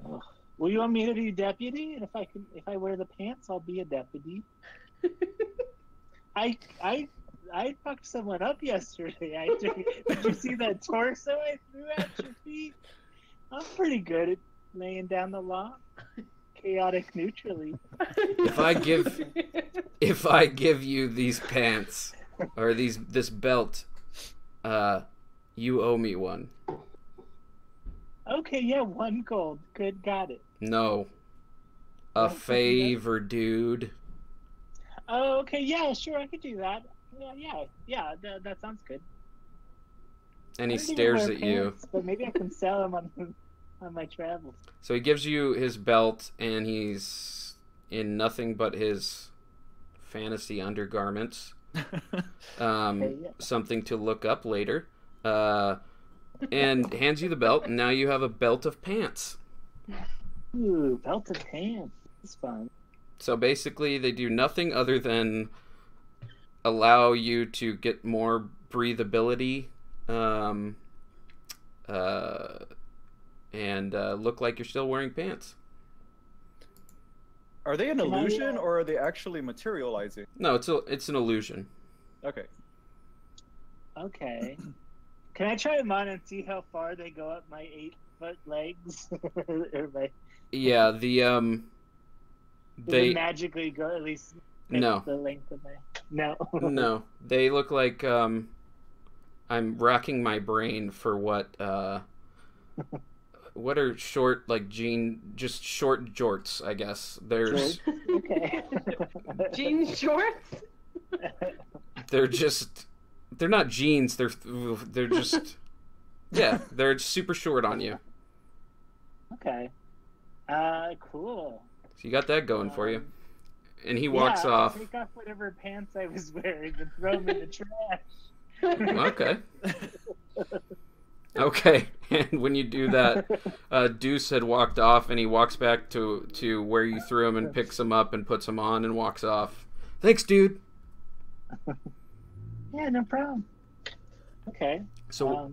Oh. Well, you want me to be deputy? And if I wear the pants, I'll be a deputy. I fucked someone up yesterday. Did you see that torso I threw at your feet? I'm pretty good at laying down the law, chaotic neutrally. If I give you these pants or this belt, you owe me 1. Okay, yeah, 1 gold. Good, got it. No, a favor, dude. Oh, okay, yeah, sure, I could do that. Yeah, that sounds good. And he stares at you. But maybe I can sell them on my travels. So he gives you his belt, and he's in nothing but his fantasy undergarments. Something to look up later. And hands you the belt, and now you have a belt of pants. Ooh, belt of pants. That's fun. So basically, they do nothing other than allow you to get more breathability, and look like you're still wearing pants. Are they an illusion, or are they actually materializing? No, it's an illusion. Okay. Okay. Can I try them on and see how far they go up my 8-foot legs? Yeah, they magically go at least no the length of my no. They look like I'm racking my brain for what are short just short jorts, I guess. There's okay. Jean shorts? They're not jeans. They're just they're super short on you. Okay. Cool. So you got that going for you. And he walks off. I'll take off whatever pants I was wearing and throw them in the trash. Okay. Okay. And when you do that, Deuce had walked off, and he walks back to where you threw him and picks him up and puts him on and walks off. Thanks, dude. Yeah, no problem. Okay. So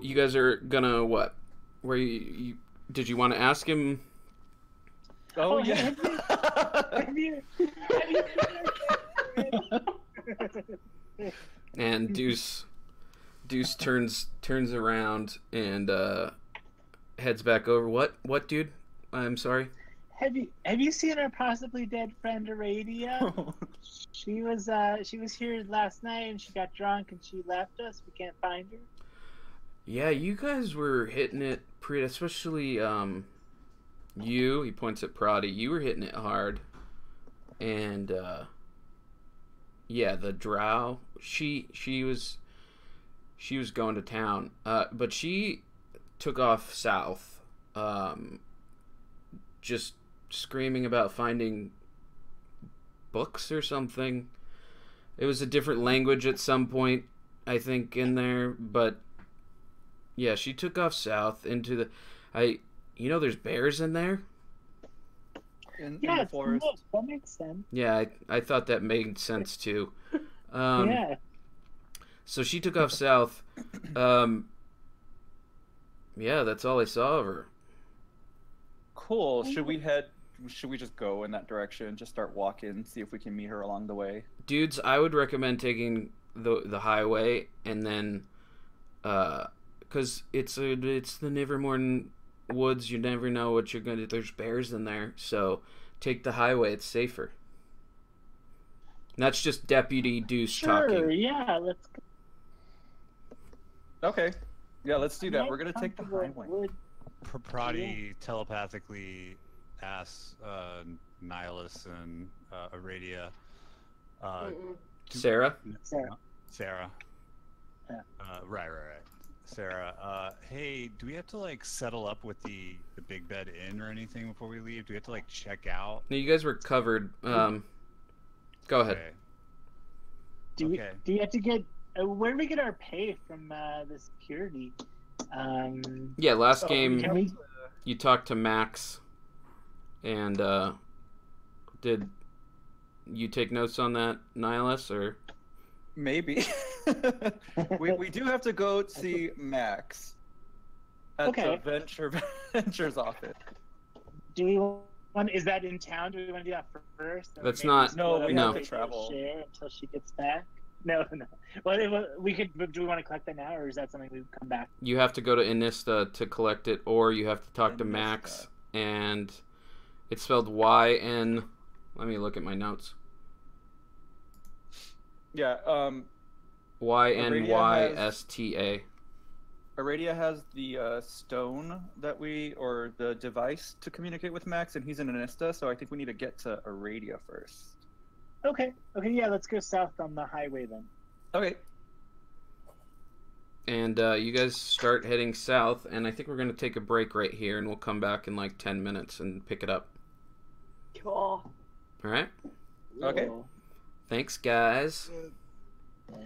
you guys are gonna what? Where you did you want to ask him? Oh yeah. Have you And Deuce turns around and heads back over. What, dude? I'm sorry. Have you seen our possibly dead friend Aradia? She was here last night and she got drunk and she left us. We can't find her. Yeah, you guys were hitting it pretty, especially you. He points at Proddy. You were hitting it hard, and yeah, the drow. She was going to town, but she took off south, just screaming about finding books or something. It was a different language at some point, I think, in there, but yeah, she took off south into the there's bears in there. in Yeah, the it's forest. close. That makes sense. Yeah, I thought that made sense too. Yeah. So she took off south. Yeah, that's all I saw of her. Cool. Should we just go in that direction? Just start walking, see if we can meet her along the way. Dudes, I would recommend taking the highway and then, because it's the Nivermorn woods. You never know what you're gonna. There's bears in there, so take the highway. It's safer. And that's just Deputy Deuce talking. Yeah, let's go. Okay. Yeah, let's do that. We're gonna take the highway. Proddy telepathically asks Nihilus and Aradia. Sarah? Sarah. Yeah. Right. Sarah, hey, do we have to like settle up with the Big Bed Inn or anything before we leave? Do we have to like check out? No, you guys were covered. Go ahead. Okay. Do you have to get? Where do we get our pay from the security? Yeah, last game Can we? you talked to Max, and did you take notes on that, Nihilus, or? Maybe. we do have to go see Max at the Ventures office. Do we want? Is that in town? Do we want to do that first? That's not. No, we no. have to travel. Share until she gets back. No. Well, we could. Do we want to collect that now, or is that something we come back? You have to go to Inista to collect it, or you have to talk to Max, and it's spelled YN. Let me look at my notes. Yeah. YNYSTA. Aradia has the stone or the device to communicate with Max, and he's in Anista, so I think we need to get to Aradia first. Okay, yeah, let's go south on the highway then. Okay. And you guys start heading south, and I think we're going to take a break right here, and we'll come back in like 10 minutes and pick it up. Cool. All right? Okay. Cool. Thanks, guys. Yeah.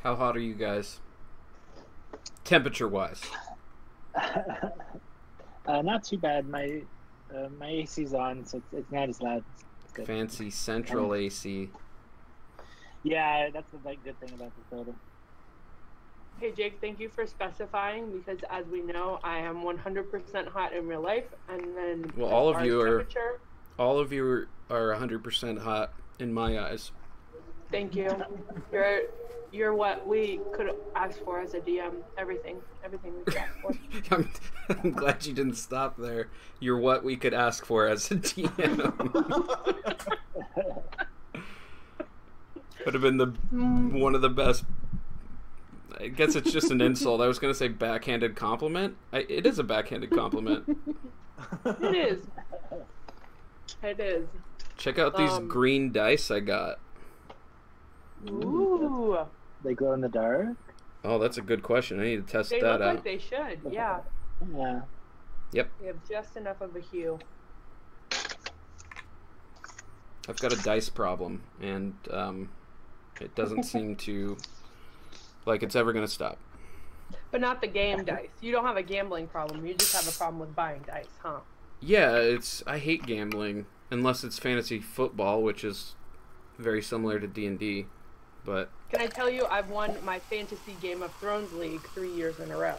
How hot are you guys? Temperature-wise. Not too bad. My AC's on, so it's not as loud. It's good. Fancy central AC. Yeah, that's the good thing about this building. Hey Jake, thank you for specifying, because as we know, I am 100% hot in real life, and then Well, all of you are 100% hot in my eyes. Thank you. You're what we could ask for as a DM. Everything we could ask for. I'm glad you didn't stop there. You're what we could ask for as a DM. Would have been one of the best. I guess it's just an insult. I was going to say backhanded compliment. It is a backhanded compliment. It is. It is. Check out these green dice I got. Ooh. They glow in the dark? Oh, that's a good question. I need to test They that look out. like they should, yeah. Yeah. Yep. They have just enough of a hue. I've got a dice problem, and it doesn't seem to like it's ever going to stop. But not the game dice. You don't have a gambling problem. You just have a problem with buying dice, huh? Yeah, I hate gambling unless it's fantasy football, which is very similar to D&D. But can I tell you, I've won my fantasy Game of Thrones league 3 years in a row.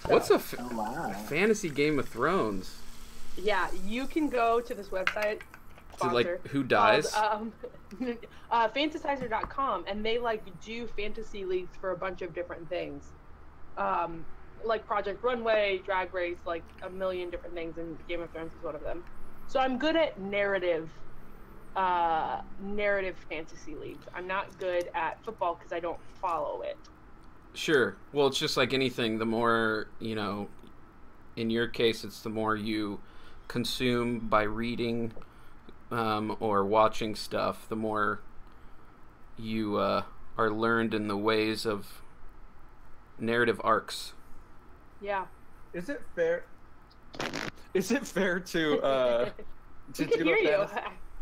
So, what's a fantasy Game of Thrones? Yeah, you can go to this website. Is it like Who Dies? Called, Fantasizer.com, and they do fantasy leagues for a bunch of different things, like Project Runway, Drag Race, like a million different things, and Game of Thrones is one of them. So I'm good at narrative fantasy leagues. I'm not good at football because I don't follow it. Sure. Well, it's just like anything. The more, in your case, it's the more you consume by reading or watching stuff, the more you are learned in the ways of narrative arcs. Yeah. Is it fair to We can hear you.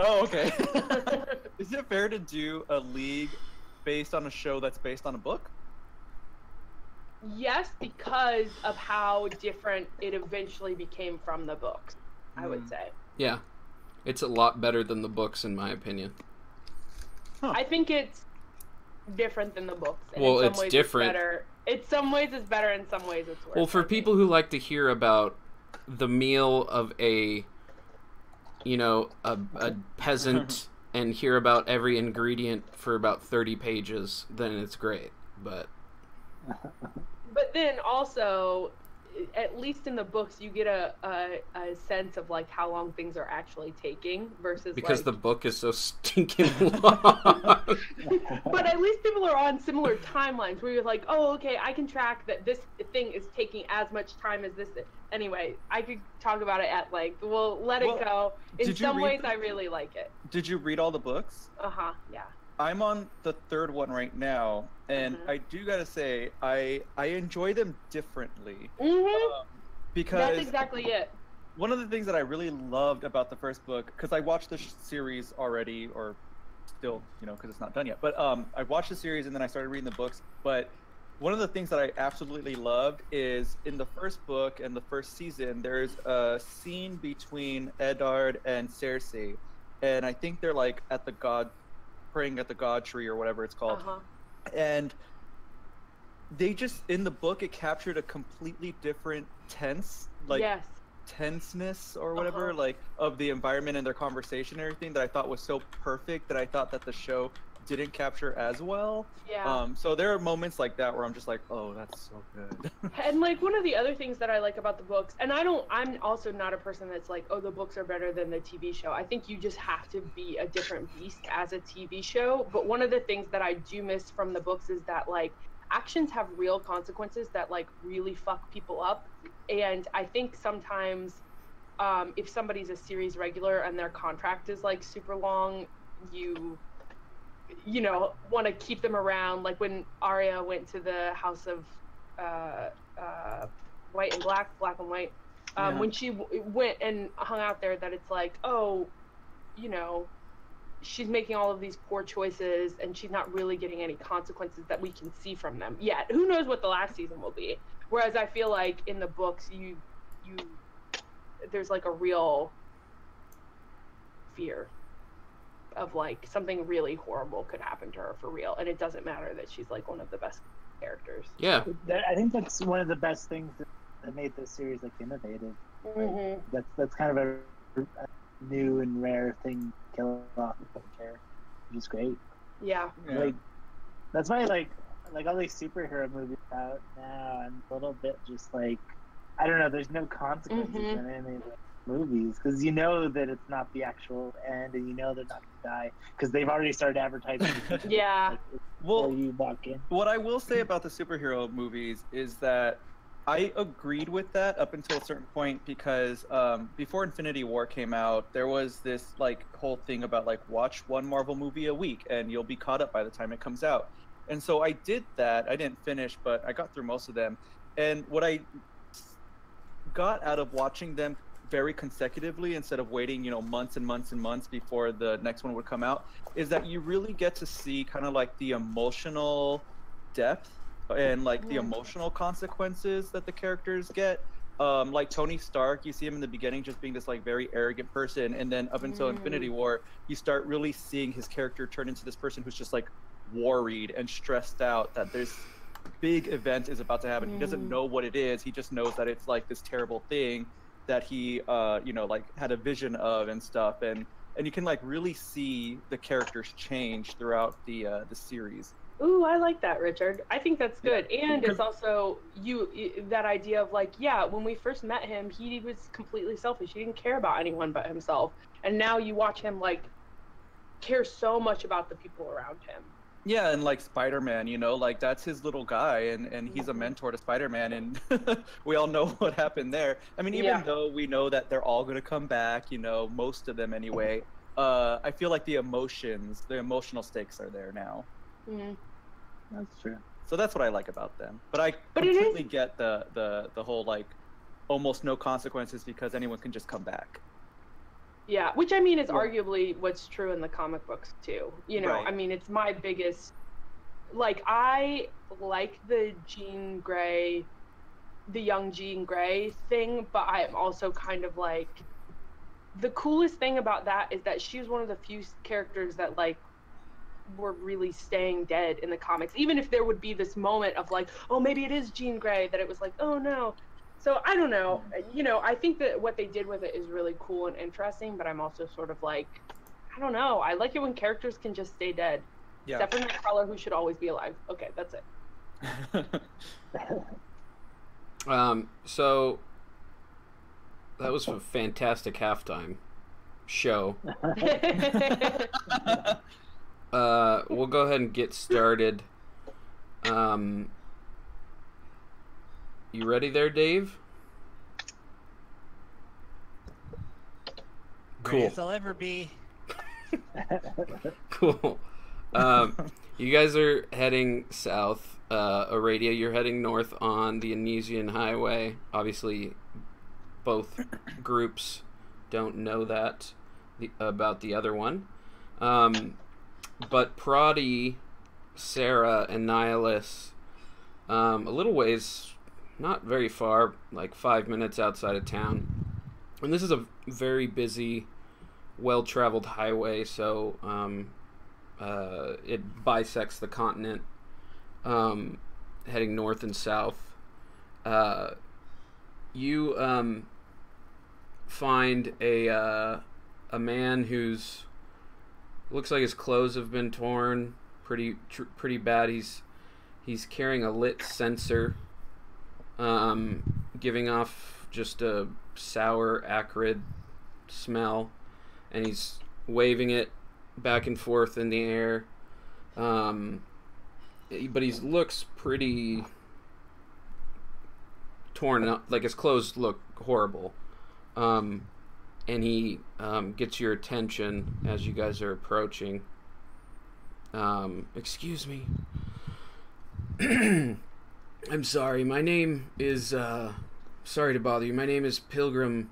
Oh, okay. Is it fair to do a league based on a show that's based on a book? Yes, because of how different it eventually became from the books, I would say. Yeah. It's a lot better than the books, in my opinion. Huh. I think it's different than the books. And Well, in some it's ways different. In some ways it's better, in some ways it's worse. Well, for people who like to hear about the meal of a peasant and hear about every ingredient for about 30 pages, then it's great. But then also, at least in the books, you get a sense of how long things are actually taking versus because the book is so stinking long. But at least people are on similar timelines where you're like, oh, okay, I can track that this thing is taking as much time as this. Anyway, I could talk about it at length. We'll let it go. In some ways, I really like it. Did you read all the books? Yeah. I'm on the third one right now, and I do gotta say, I enjoy them differently. Because that's exactly it. One of the things that I really loved about the first book, because I watched the series already, or still, because it's not done yet, but I watched the series and then I started reading the books, but one of the things that I absolutely loved is in the first book and the first season, there's a scene between Eddard and Cersei, and I think they're praying at the god tree or whatever it's called. And they just, in the book, it captured a completely different tenseness or whatever, of the environment and their conversation and everything that I thought was so perfect that I thought that the show didn't capture as well. Yeah. So there are moments like that where I'm just like, oh, that's so good. And one of the other things that I like about the books, and I'm also not a person that's like, oh, the books are better than the TV show. I think you just have to be a different beast as a TV show. But one of the things that I do miss from the books is that actions have real consequences that really fuck people up. And I think sometimes if somebody's a series regular and their contract is super long, you want to keep them around. Like when Arya went to the house of white and black and white, when she went and hung out there, that it's she's making all of these poor choices and she's not really getting any consequences that we can see from them yet. Who knows what the last season will be? Whereas I feel like in the books, there's like a real fear of like something really horrible could happen to her for real, and it doesn't matter that she's like one of the best characters. Yeah, I think that's one of the best things that made this series like innovative. Mm-hmm. That's kind of a new and rare thing to kill off a character, which is great. Yeah. Like that's why like all these superhero movies out now, I'm a little bit just like, I don't know. There's no consequences in any of the movies because you know that it's not the actual end, and you know they're not gonna die because they've already started advertising. Yeah. Like, Well, before you walk in. what I will say about the superhero movies is that I agreed with that up until a certain point because before Infinity War came out, there was this like whole thing about like watch one Marvel movie a week and you'll be caught up by the time it comes out. And so I did that. I didn't finish, but I got through most of them. And what I got out of watching them very consecutively instead of waiting, months and months and months before the next one would come out is that you really get to see kind of like the emotional depth and like the emotional consequences that the characters get. Like Tony Stark, you see him in the beginning just being this like very arrogant person, and then up until Infinity War, you start really seeing his character turn into this person who's just like worried and stressed out that this big event is about to happen. He doesn't know what it is. He just knows that it's like this terrible thing that he like had a vision of and stuff, and you can like really see the characters change throughout the series. Ooh, I like that, Richard. I think that's good. Yeah. And it's also that idea of like, yeah, when we first met him, he was completely selfish. He didn't care about anyone but himself. And now you watch him like care so much about the people around him. Yeah, and like Spider-Man, like that's his little guy, and he's a mentor to Spider-Man, and we all know what happened there. I mean, even though we know that they're all going to come back, most of them anyway, I feel like the emotional stakes are there now. Mm-hmm. That's true. So that's what I like about them. But I completely get the whole like almost no consequences because anyone can just come back. Yeah, which I mean is arguably what's true in the comic books too. Right. I mean, it's my biggest, like, I like the Jean Grey, the young Jean Grey thing, but I'm also kind of like, the coolest thing about that is that she's one of the few characters that like were really staying dead in the comics. Even if there would be this moment of like, oh, maybe it is Jean Grey, that it was like, oh no. So I don't know, I think that what they did with it is really cool and interesting, but I'm also sort of like, I don't know. I like it when characters can just stay dead. Yeah. Except for Nightcrawler, who should always be alive. Okay, that's it. So that was a fantastic halftime show. We'll go ahead and get started. You ready there, Dave? Cool. Ready as I'll ever be. Cool. You guys are heading south. Aradia, you're heading north on the Anesian Highway. Obviously, both groups don't know that about the other one. But Proddy, Sarah, and Nihilus, a little ways, not very far, like 5 minutes outside of town. And this is a very busy, well-traveled highway, so it bisects the continent, heading north and south. You find a man who's looks like his clothes have been torn pretty bad. He's carrying a lit censer, giving off just a sour, acrid smell, and he's waving it back and forth in the air. But he looks pretty torn up, like his clothes look horrible. And he gets your attention as you guys are approaching. Excuse me. I'm sorry. My name is, sorry to bother you. My name is Pilgrim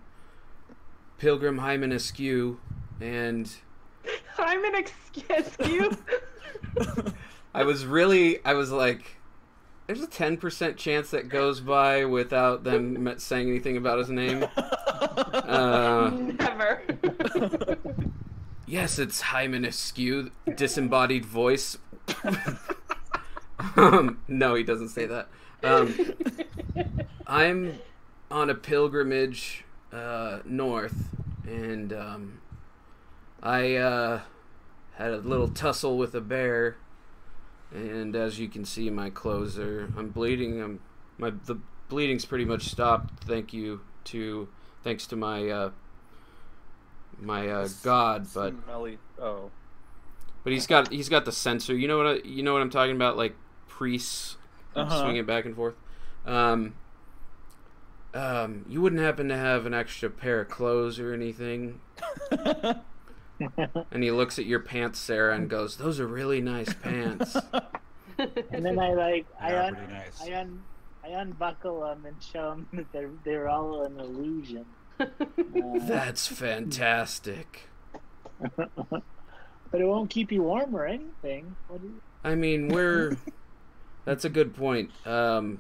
Hymen Askew, and Hyman Askew. I was like, there's a 10% chance that goes by without them saying anything about his name. Never. Yes, it's Hyman Askew, disembodied voice. No, he doesn't say that. I'm on a pilgrimage north, and I had a little tussle with a bear, and as you can see, my clothes I'm bleeding. The bleeding's pretty much stopped. Thanks to my god, but he's got the sensor. You know what I'm talking about, like priests swinging back and forth. You wouldn't happen to have an extra pair of clothes or anything? And he looks at your pants, Sarah, and goes, "Those are really nice pants." And then I unbuckle them and show them that they're all an illusion. That's fantastic. But it won't keep you warm or anything. I mean, that's a good point. And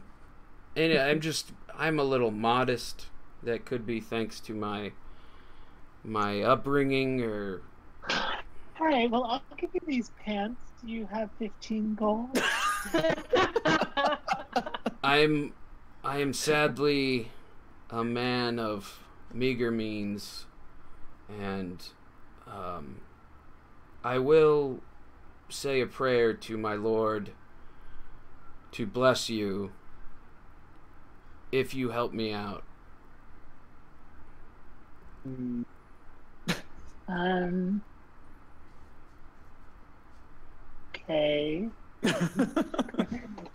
I'm a little modest. That could be thanks to my upbringing, or... All right, well, I'll give you these pants. Do you have 15 gold? I am sadly a man of meager means, and I will say a prayer to my Lord to bless you if you help me out. Okay.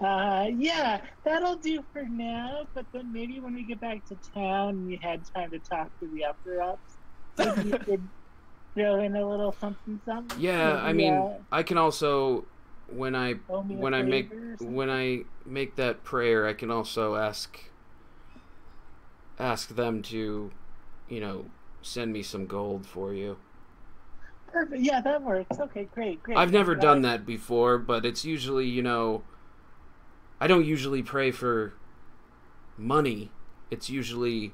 Yeah, that'll do for now, but then maybe when we get back to town and you had time to talk to the upper-ups, maybe you could throw in a little something. Yeah, I mean, I can also, when I make that prayer, I can also ask them to, send me some gold for you. Perfect. Yeah, that works. Okay, great. I've never done that before, but it's usually, I don't usually pray for money. It's usually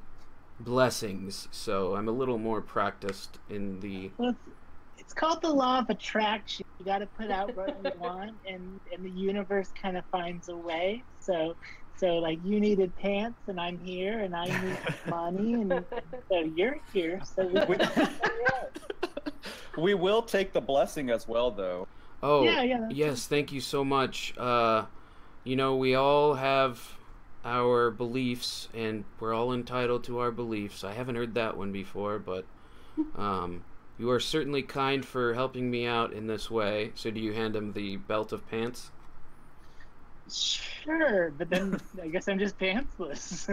blessings, so I'm a little more practiced in the... Well, it's called the law of attraction. You got to put out what you want, and the universe kind of finds a way. So like, you needed pants, and I'm here, and I need money, and so you're here. So we will take the blessing as well, though. Oh, yeah. Yes, thank you so much. We all have our beliefs, and we're all entitled to our beliefs. I haven't heard that one before, but you are certainly kind for helping me out in this way. So do you hand him the belt of pants? Sure, but then I guess I'm just pantsless.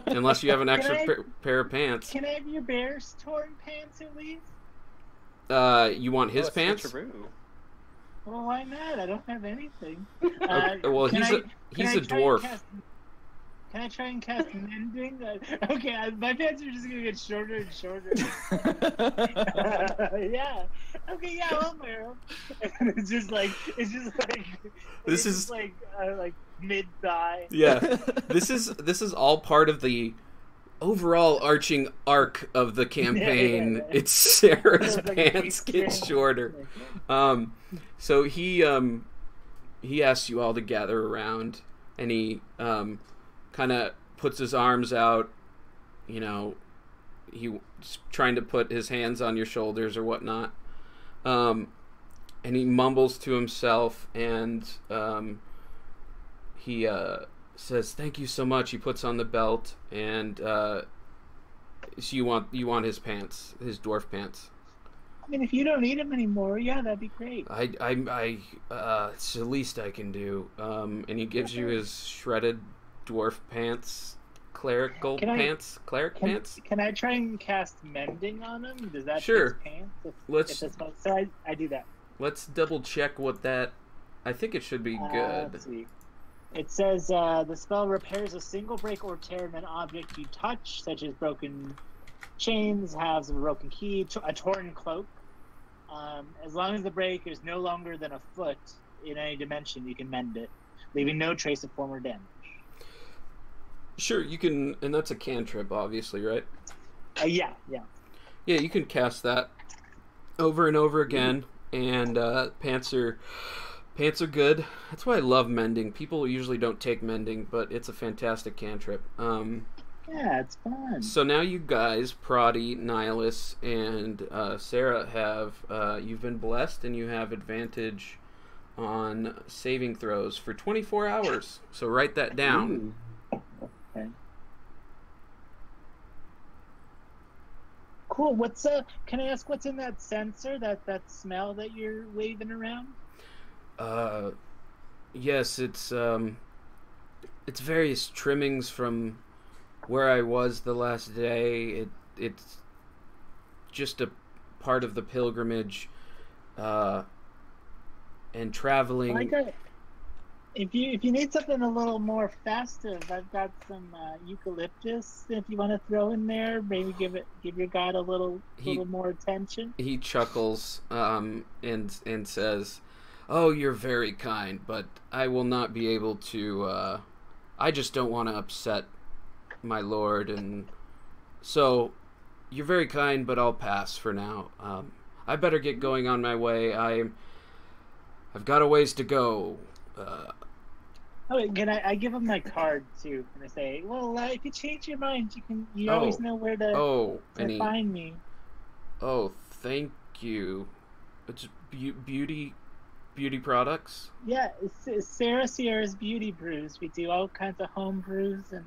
Unless you have an extra pair of pants. Can I have your bear's torn pants at least? You want his pants? Well, why not? I don't have anything. Well, he's a dwarf. Can I try and cast mending? Okay, my pants are just gonna get shorter and shorter. Yeah. Okay, yeah, I'll wear them. And it's just like mid thigh. Yeah. This is all part of the overall arching arc of the campaign. Yeah. It's Sarah's pants get shorter. So he asks you all to gather around, and he kind of puts his arms out, he's trying to put his hands on your shoulders or whatnot, and he mumbles to himself, and he says, "Thank you so much." He puts on the belt, and so you want his pants, his dwarf pants. I mean, if you don't need them anymore, yeah, that'd be great. It's the least I can do. And he gives you his shredded dwarf pants, cleric pants. Can I try and cast mending on him? Does that sure? Pants? So I do that. Let's double check what that. I think it should be good. Let's see. It says the spell repairs a single break or tear in an object you touch, such as broken chains, halves of a broken key, a torn cloak. As long as the break is no longer than a foot in any dimension, you can mend it, leaving no trace of former damage. Sure, you can, and that's a cantrip, obviously, right? Yeah. Yeah, you can cast that over and over again, and pants are good. That's why I love mending. People usually don't take mending, but it's a fantastic cantrip. Yeah, it's fun. So now you guys, Proddy, Nihilus, and Sarah, you've been blessed, and you have advantage on saving throws for 24 hours. So write that down. Ooh. Okay. Cool. Can I ask what's in that sensor, that smell that you're waving around? Yes, it's various trimmings from where I was the last day. It's just a part of the pilgrimage, and traveling. If you need something a little more festive, I've got some eucalyptus. If you want to throw in there, maybe give your god a little more attention. He chuckles and says, "Oh, you're very kind, but I will not be able to. I just don't want to upset my lord, and so you're very kind, but I'll pass for now. I better get going on my way. I've got a ways to go." Can I give him my card too? And I say, well, if you change your mind, you always know where to find me. Oh, thank you. It's beauty products. Yeah, it's Sarah Sierra's Beauty Brews. We do all kinds of home brews and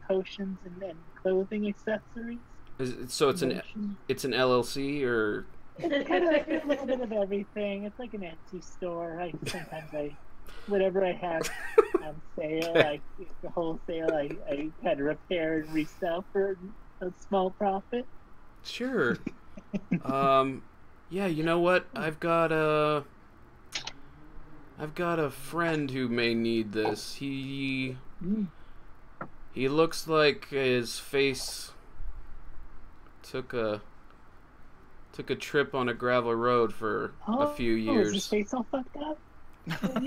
potions and clothing accessories. So it's an LLC, or it's kind of like a little bit of everything. It's like an Etsy store. Whatever I have on sale, the wholesale, I kind of repair and resell for a small profit. Sure. Yeah, you know what? I've got a friend who may need this. He looks like his face took a trip on a gravel road for a few years. Is his face all fucked up?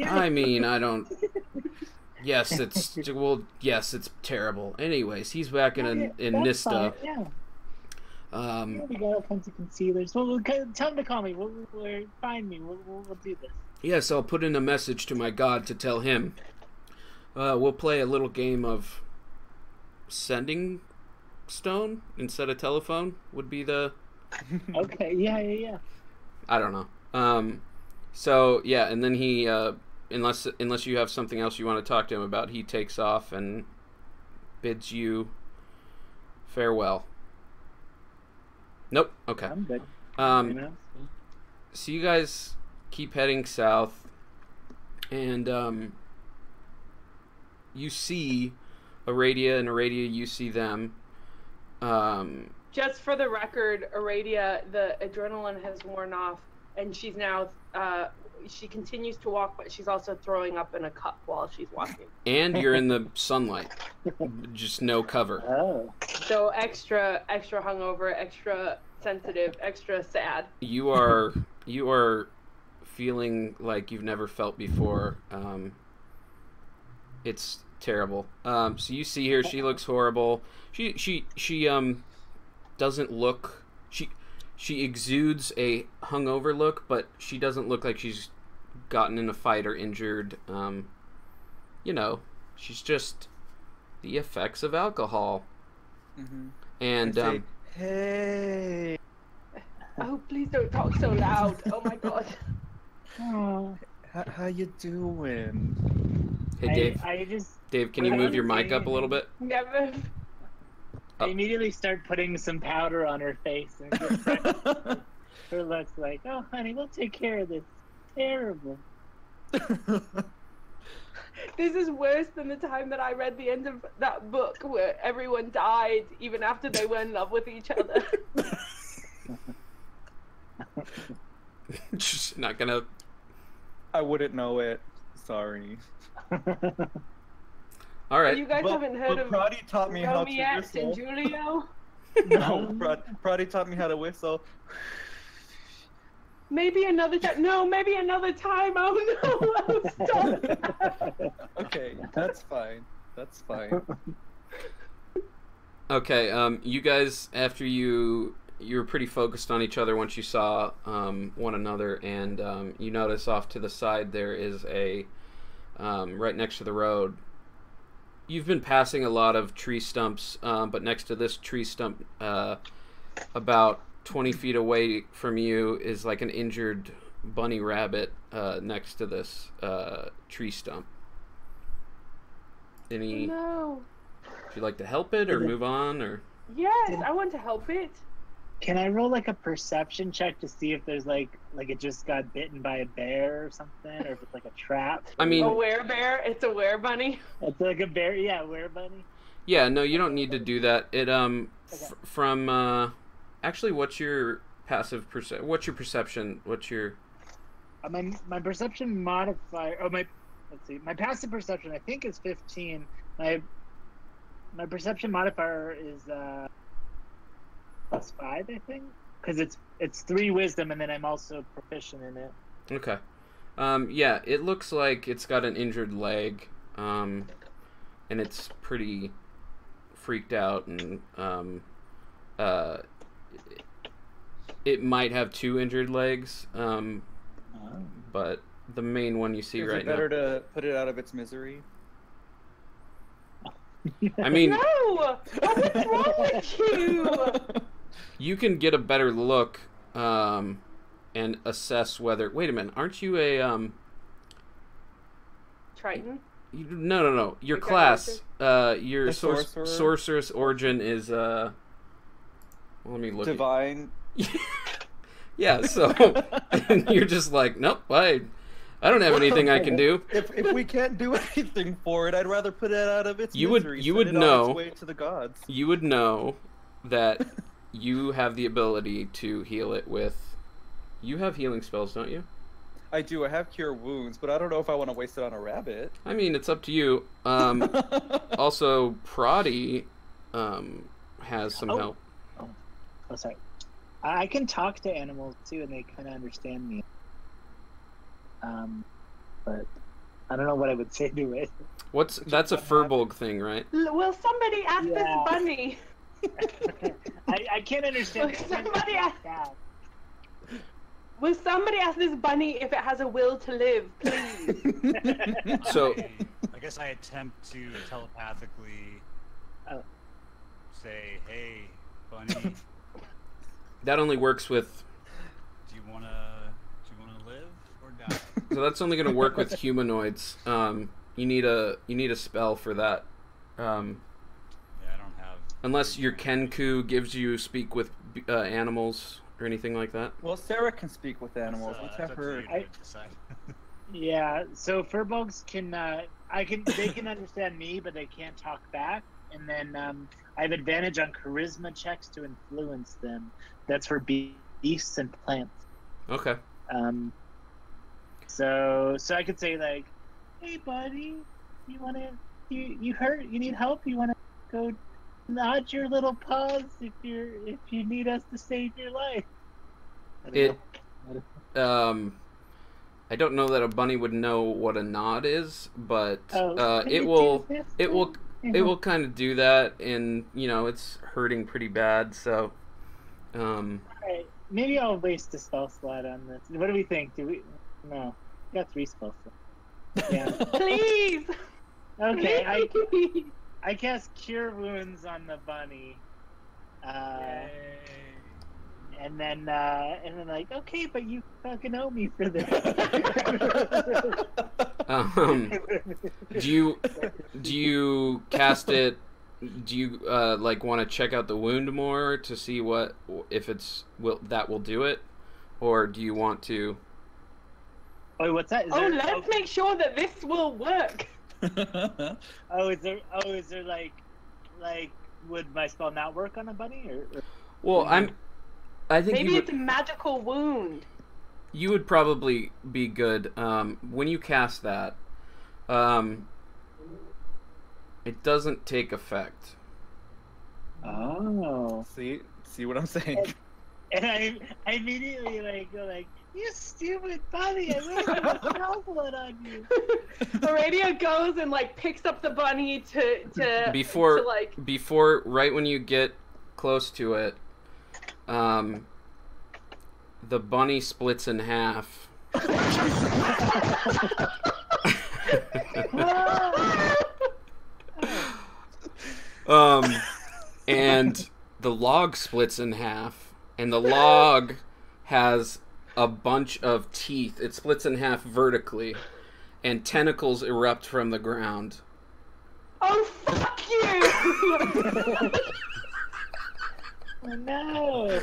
I mean, I don't. Yes, it's terrible. Anyways, he's back in Nista. Yeah. We got all kinds of concealers. Well, tell him to call me. Find me. We'll do this. Yes, I'll put in a message to my god to tell him. We'll play a little game of sending stone instead of telephone. Would be the. Okay. Yeah. I don't know. So yeah, and then he, unless you have something else you want to talk to him about, he takes off and bids you farewell. Nope. Okay. I'm good. So you guys keep heading south, and you see Aradia, and Aradia, you see them. Just for the record, Aradia, the adrenaline has worn off, and she's now, she continues to walk, but she's also throwing up in a cup while she's walking. And you're in the sunlight. Just no cover. Oh. So extra hungover, extra sensitive, extra sad. You are feeling like you've never felt before. It's terrible. So you see her, she looks horrible. She doesn't look, she exudes a hungover look, but she doesn't look like she's gotten in a fight or injured. She's just the effects of alcohol. Mm-hmm. And say, hey. Oh, please don't talk so loud. Oh my god. Oh. How you doing? Hey Dave. Dave, can you move your mic up a little bit? Never. I immediately start putting some powder on her face, and her looks like, "Oh, honey, we'll take care of this." Terrible. This is worse than the time that I read the end of that book where everyone died even after they were in love with each other. Just not gonna. I wouldn't know it. Sorry. All right. You guys haven't heard of Proddy taught me how to Romeo whistle. and Julio? No, Proddy taught me how to whistle. Maybe another time. No, maybe another time. Oh no! Oh, stop. Okay, that's fine. That's fine. Okay, you guys, after you were pretty focused on each other once you saw one another, and you notice off to the side there is a right next to the road. You've been passing a lot of tree stumps, but next to this tree stump, about 20 feet away from you is like an injured bunny rabbit next to this tree stump. Any? No. Would you like to help it or move on or? Yes, I want to help it. Can I roll like a perception check to see if there's like it just got bitten by a bear or something, or if it's like a trap? I mean, A werebear. It's a werebunny. It's like a bear, yeah, werebunny. yeah, no, you don't need to do that. It from actually, what's your passive what's your perception? What's your my perception modifier? Oh, let's see. My passive perception I think is 15. My perception modifier is +5, I think, because it's 3 wisdom, and then I'm also proficient in it. Okay. Yeah, it looks like it's got an injured leg, and it's pretty freaked out, and it might have 2 injured legs, but the main one you see Is right it better now. to put it out of its misery? I mean, No! What's wrong with you? you can get a better look, and assess whether. Wait a minute, aren't you a Triton. No. Your Like class, your The sorcerer? sorceress origin is let me look. Divine. Yeah, so and you're just like, nope, I don't have anything I can do. If we can't do anything for it, I'd rather put it out of its You misery. would send it on know. its way to the gods. You would know that you have the ability to heal it with. You have healing spells, don't you? I do. I have cure wounds, but I don't know if I want to waste it on a rabbit. I mean, it's up to you. Also, Proddy has some help. Oh, sorry. I can talk to animals too, and they kind of understand me. But I don't know what I would say to it. That's a Furbolg thing, right? Will somebody ask Yeah. this bunny? I can't understand. Will somebody ask this bunny if it has a will to live, please? So, I guess I attempt to telepathically say, "Hey, bunny, that only works with. do you wanna live or die?" So that's only going to work with humanoids. You need a spell for that. Yeah, I don't have. Unless your Kenku gives you speak with animals or anything like that. Well, Sarah can speak with animals. Let's have That's up to her. you to decide. Yeah, so furbolgs can they can understand me, but they can't talk back. And then I have advantage on charisma checks to influence them. That's for beasts and plants. Okay. So I could say like, "Hey, buddy, you hurt? You need help? You want to go nod your little paws if you need us to save your life?" I don't know that a bunny would know what a nod is, but Can it you will do this it will thing? it will kind of do that, and it's hurting pretty bad. So, Alright, maybe I'll waste a spell slot on this. What do we think? No, we got 3 spell slots. Yeah. Please. Okay, Please. I cast Cure Wounds on the bunny. And then like, okay, but you fucking owe me for this. do you cast it? Do you like want to check out the wound more to see if that will do it, or do you want to? Oh, what's that? Let's make sure that this will work. Is there like would my spell not work on a bunny or... Well, I think Maybe it's a magical wound. you would probably be good when you cast that. It doesn't take effect. Oh. See what I'm saying? And I immediately go like, You stupid bunny! I really put chocolate on you. Aradia goes and like picks up the bunny to Before like right when you get close to it, the bunny splits in half. And the log splits in half, and the log has a bunch of teeth. It splits in half vertically, and tentacles erupt from the ground. Oh, fuck you! Oh, no.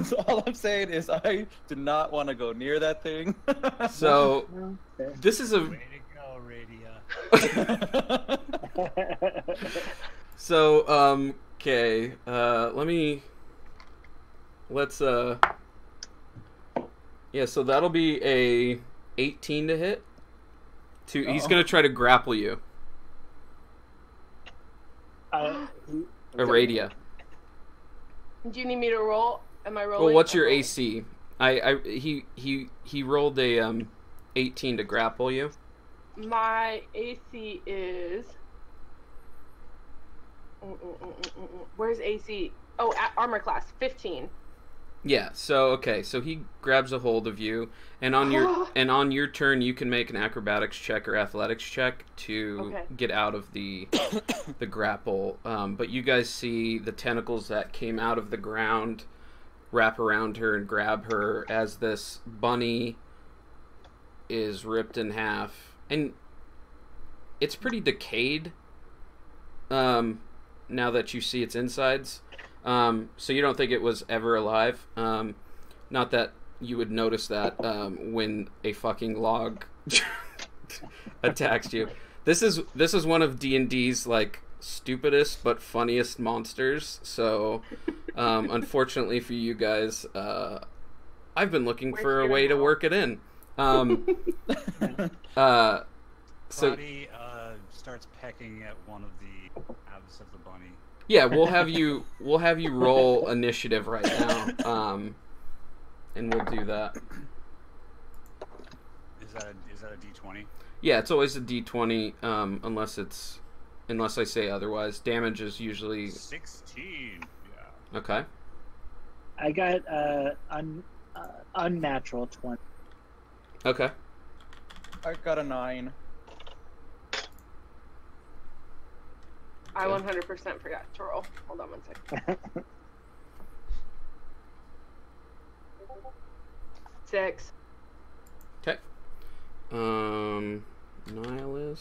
So all I'm saying is I do not want to go near that thing. So this is a Way to go, Aradia. so okay. Let's yeah. So that'll be a 18 to hit. He's gonna try to grapple you. Aradia. Do you need me to roll? Am I rolling? Well, what's your AC? He rolled a 18 to grapple you. My AC is. Where's AC? Oh, armor class 15. Yeah. So okay. So he grabs a hold of you, and on your turn, you can make an acrobatics check or athletics check to get out of the grapple. But you guys see the tentacles that came out of the ground wrap around her and grab her as this bunny is ripped in half, and it's pretty decayed. Now that you see its insides. So you don't think it was ever alive. Not that you would notice that when a fucking log attacks you. This is one of D&D's like stupidest but funniest monsters. So unfortunately for you guys, I've been looking for a way to work it in. So Proddy starts pecking at one of the abs of the bunny. yeah, we'll have you roll initiative right now, and we'll do that. Is that a D20? Yeah, it's always a D20, unless I say otherwise. Damage is usually 16. Yeah. okay. I got unnatural 20. Okay. I got a 9. I 100% forgot to roll. Hold on one second. 6. Okay. Nihilus.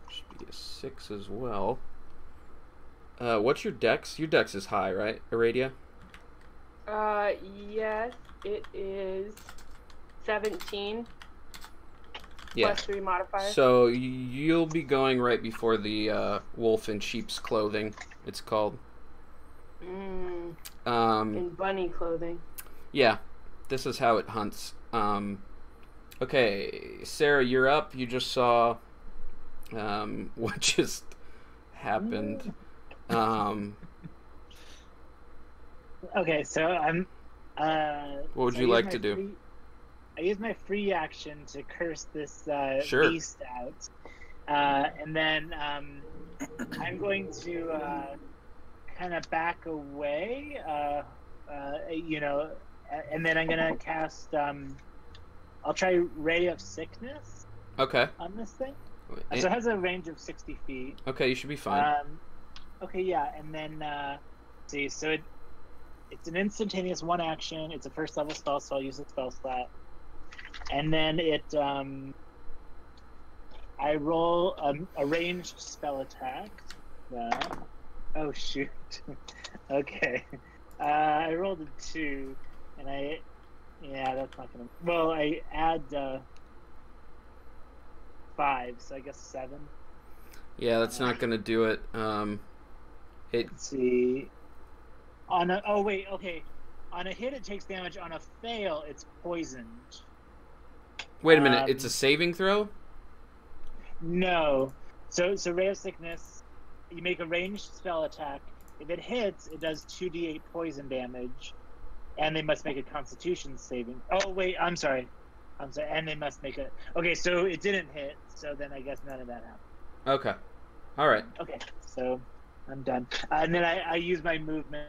Should be a 6 as well. What's your dex? Your dex is high, right, Aradia? Yes, it is 17. Yeah. Plus 3 modifier. So you'll be going right before the wolf in sheep's clothing. It's called. In bunny clothing. Yeah, this is how it hunts. Okay, Sarah, you're up. You just saw what just happened. Okay, so I'm. What would you like to do? I use my free action to curse this Sure. beast out, and then I'm going to kind of back away, and then I'm gonna cast. I'll try Ray of Sickness. Okay. On this thing, so it has a range of 60 feet. Okay, you should be fine. Okay, yeah, and then see, so it's an instantaneous one action. It's a first level spell, so I'll use the spell slot. And then I roll a ranged spell attack. Oh shoot. Okay. I rolled a 2, and that's not gonna. Well, I add 5, so I guess 7. Yeah, that's not gonna do it. Let's see. On a On a hit, it takes damage. On a fail, it's poisoned. Wait a minute, it's a saving throw? No. So Ray of Sickness, you make a ranged spell attack. If it hits, it does 2d8 poison damage, and they must make a Constitution saving. Oh wait, I'm sorry, and they must make a. Okay, so it didn't hit, so then I guess none of that happened. Okay. All right. Okay, so I'm done. And then I use my movement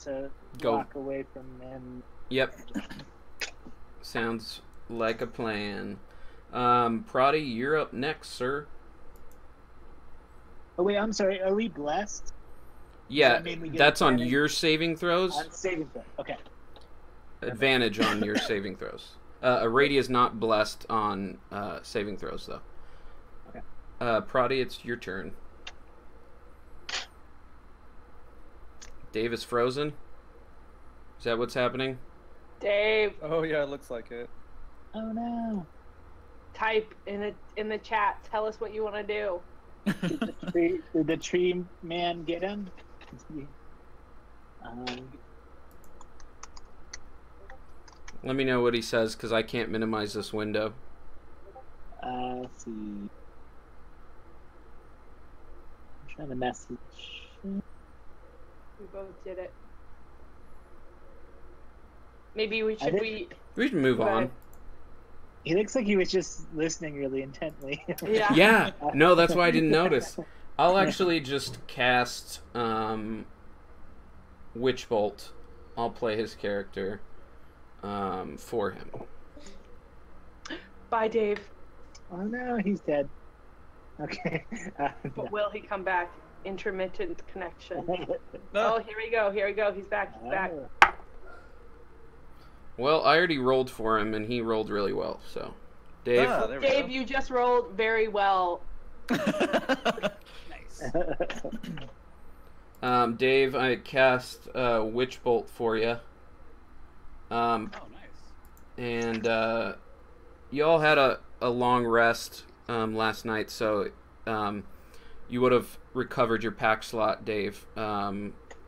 to walk away from him. Yep. Sounds like a plan. Proddy, you're up next, sir. Oh wait, I'm sorry. Are we blessed? Yeah, that's on advantage? your saving throws. On saving throw. Okay. Advantage on your saving throws. Aradia is not blessed on saving throws, though. Okay. Proddy, it's your turn. Dave is frozen. Is that what's happening? Dave, Oh yeah, it looks like it. Oh no. type in the chat. Tell us what you want to do. Did the tree man get him? Let me know what he says, because I can't minimize this window. Let's see. I'm trying to message. We both did it. Maybe we should. We should move Go on. ahead. He looks like he was just listening really intently. Yeah. Yeah, no, that's why I didn't notice. I'll actually just cast Witch Bolt. I'll play his character for him. Bye, Dave. Oh no, he's dead. Okay. But will he come back? Intermittent connection. Oh, here we go. Here we go. He's back. He's back. Well, I already rolled for him, and he rolled really well, so. Dave? Ah, there we Dave, go. you just rolled very well. Nice. Dave, I cast Witch Bolt for you. Oh, nice. And you all had a long rest last night, so you would have recovered your pack slot, Dave.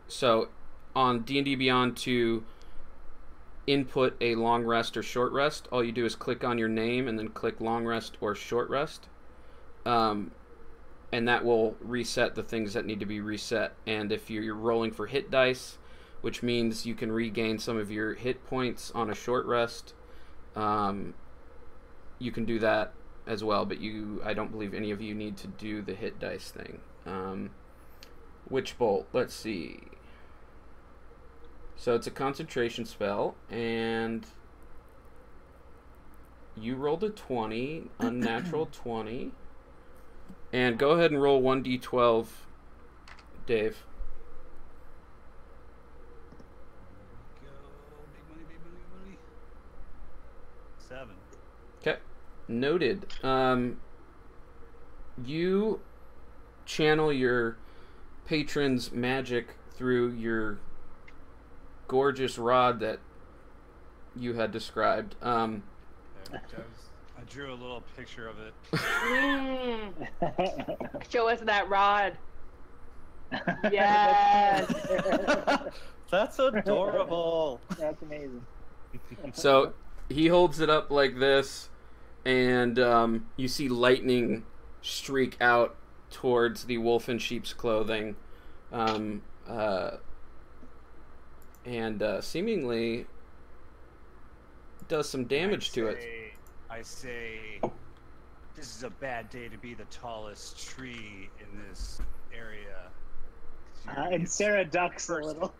So on D&D Beyond to input a long rest or short rest, all you do is click on your name and then click long rest or short rest. And that will reset the things that need to be reset. And if you're rolling for hit dice, which means you can regain some of your hit points on a short rest, you can do that as well, but I don't believe any of you need to do the hit dice thing. Witch Bolt, let's see. So it's a concentration spell, and you rolled a 20, unnatural 20. And go ahead and roll 1d12, Dave. Go. Big money, big money, big money. 7. Okay, noted. You channel your patron's magic through your gorgeous rod that you had described. I drew a little picture of it. Show us that rod. Yes. That's adorable. That's amazing. So he holds it up like this, and you see lightning streak out towards the wolf in sheep's clothing, and seemingly does some damage to it. I say, this is a bad day to be the tallest tree in this area. And Sarah ducks a little.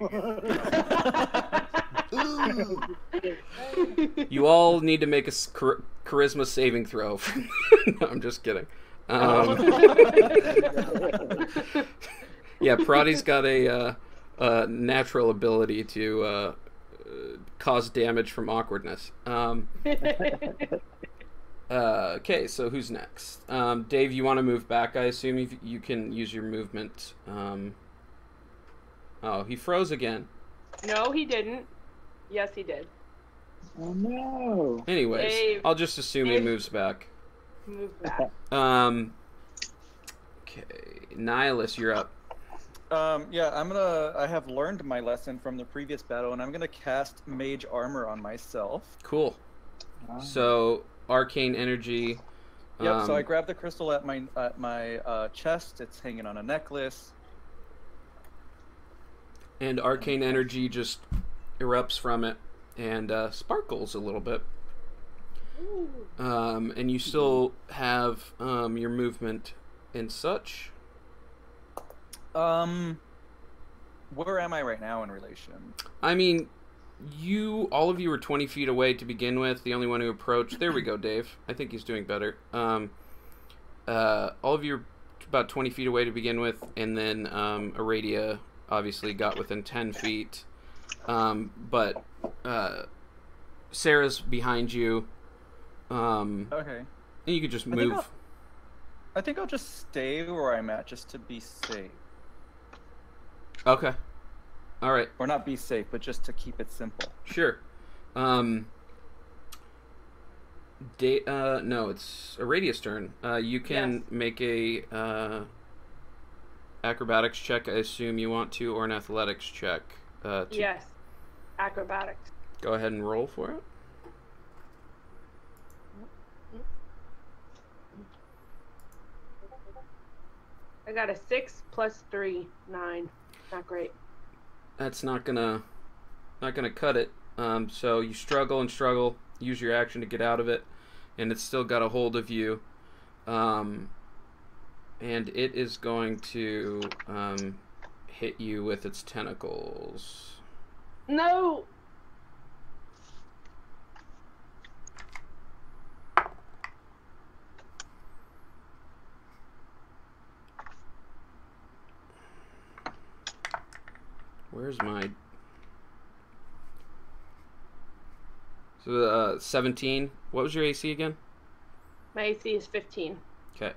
You all need to make a charisma saving throw. No, I'm just kidding. Yeah, Proddy's got a natural ability to cause damage from awkwardness. Okay, so who's next? Dave, you want to move back? I assume you can use your movement. Oh, he froze again. No, he didn't. Yes, he did. Oh no. Anyways, Dave. I'll just assume he moves back. Move back. Okay, Nihilus, you're up. Yeah, I have learned my lesson from the previous battle, and I'm gonna cast Mage Armor on myself. Cool. So arcane energy. Yep. So I grabbed the crystal at my chest. It's hanging on a necklace. And arcane energy just erupts from it and sparkles a little bit. And you still have your movement and such. Where am I right now in relation? I mean, all of you were 20 feet away to begin with. The only one who approached... There we go, Dave. I think he's doing better. All of you are about 20 feet away to begin with, and then Aradia obviously got within 10 feet. But Sarah's behind you. Okay. And you could just move. I think I'll just stay where I'm at just to be safe. Okay. All right. Or not be safe, but just to keep it simple. Sure. No, it's Aradia's turn. You can make a acrobatics check, I assume you want to, or an athletics check. Yes. Acrobatics. Go ahead and roll for it. I got a 6 plus 3, 9. Not great. That's not gonna cut it. So you struggle and struggle, use your action to get out of it, and it's still got a hold of you. And it is going to hit you with its tentacles. No! Where's my... So, 17. What was your AC again? My AC is 15. Okay.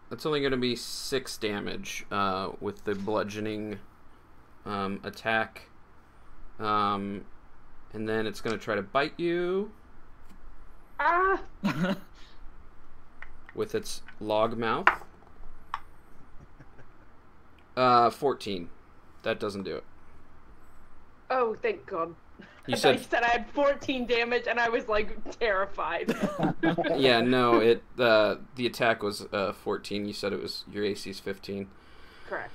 That's only going to be 6 damage with the bludgeoning attack. And then it's going to try to bite you. Ah! With its log mouth. 14. That doesn't do it. Oh, thank God. You said I had 14 damage, and I was like terrified. Yeah, no, the attack was 14. You said it was your AC's 15. Correct.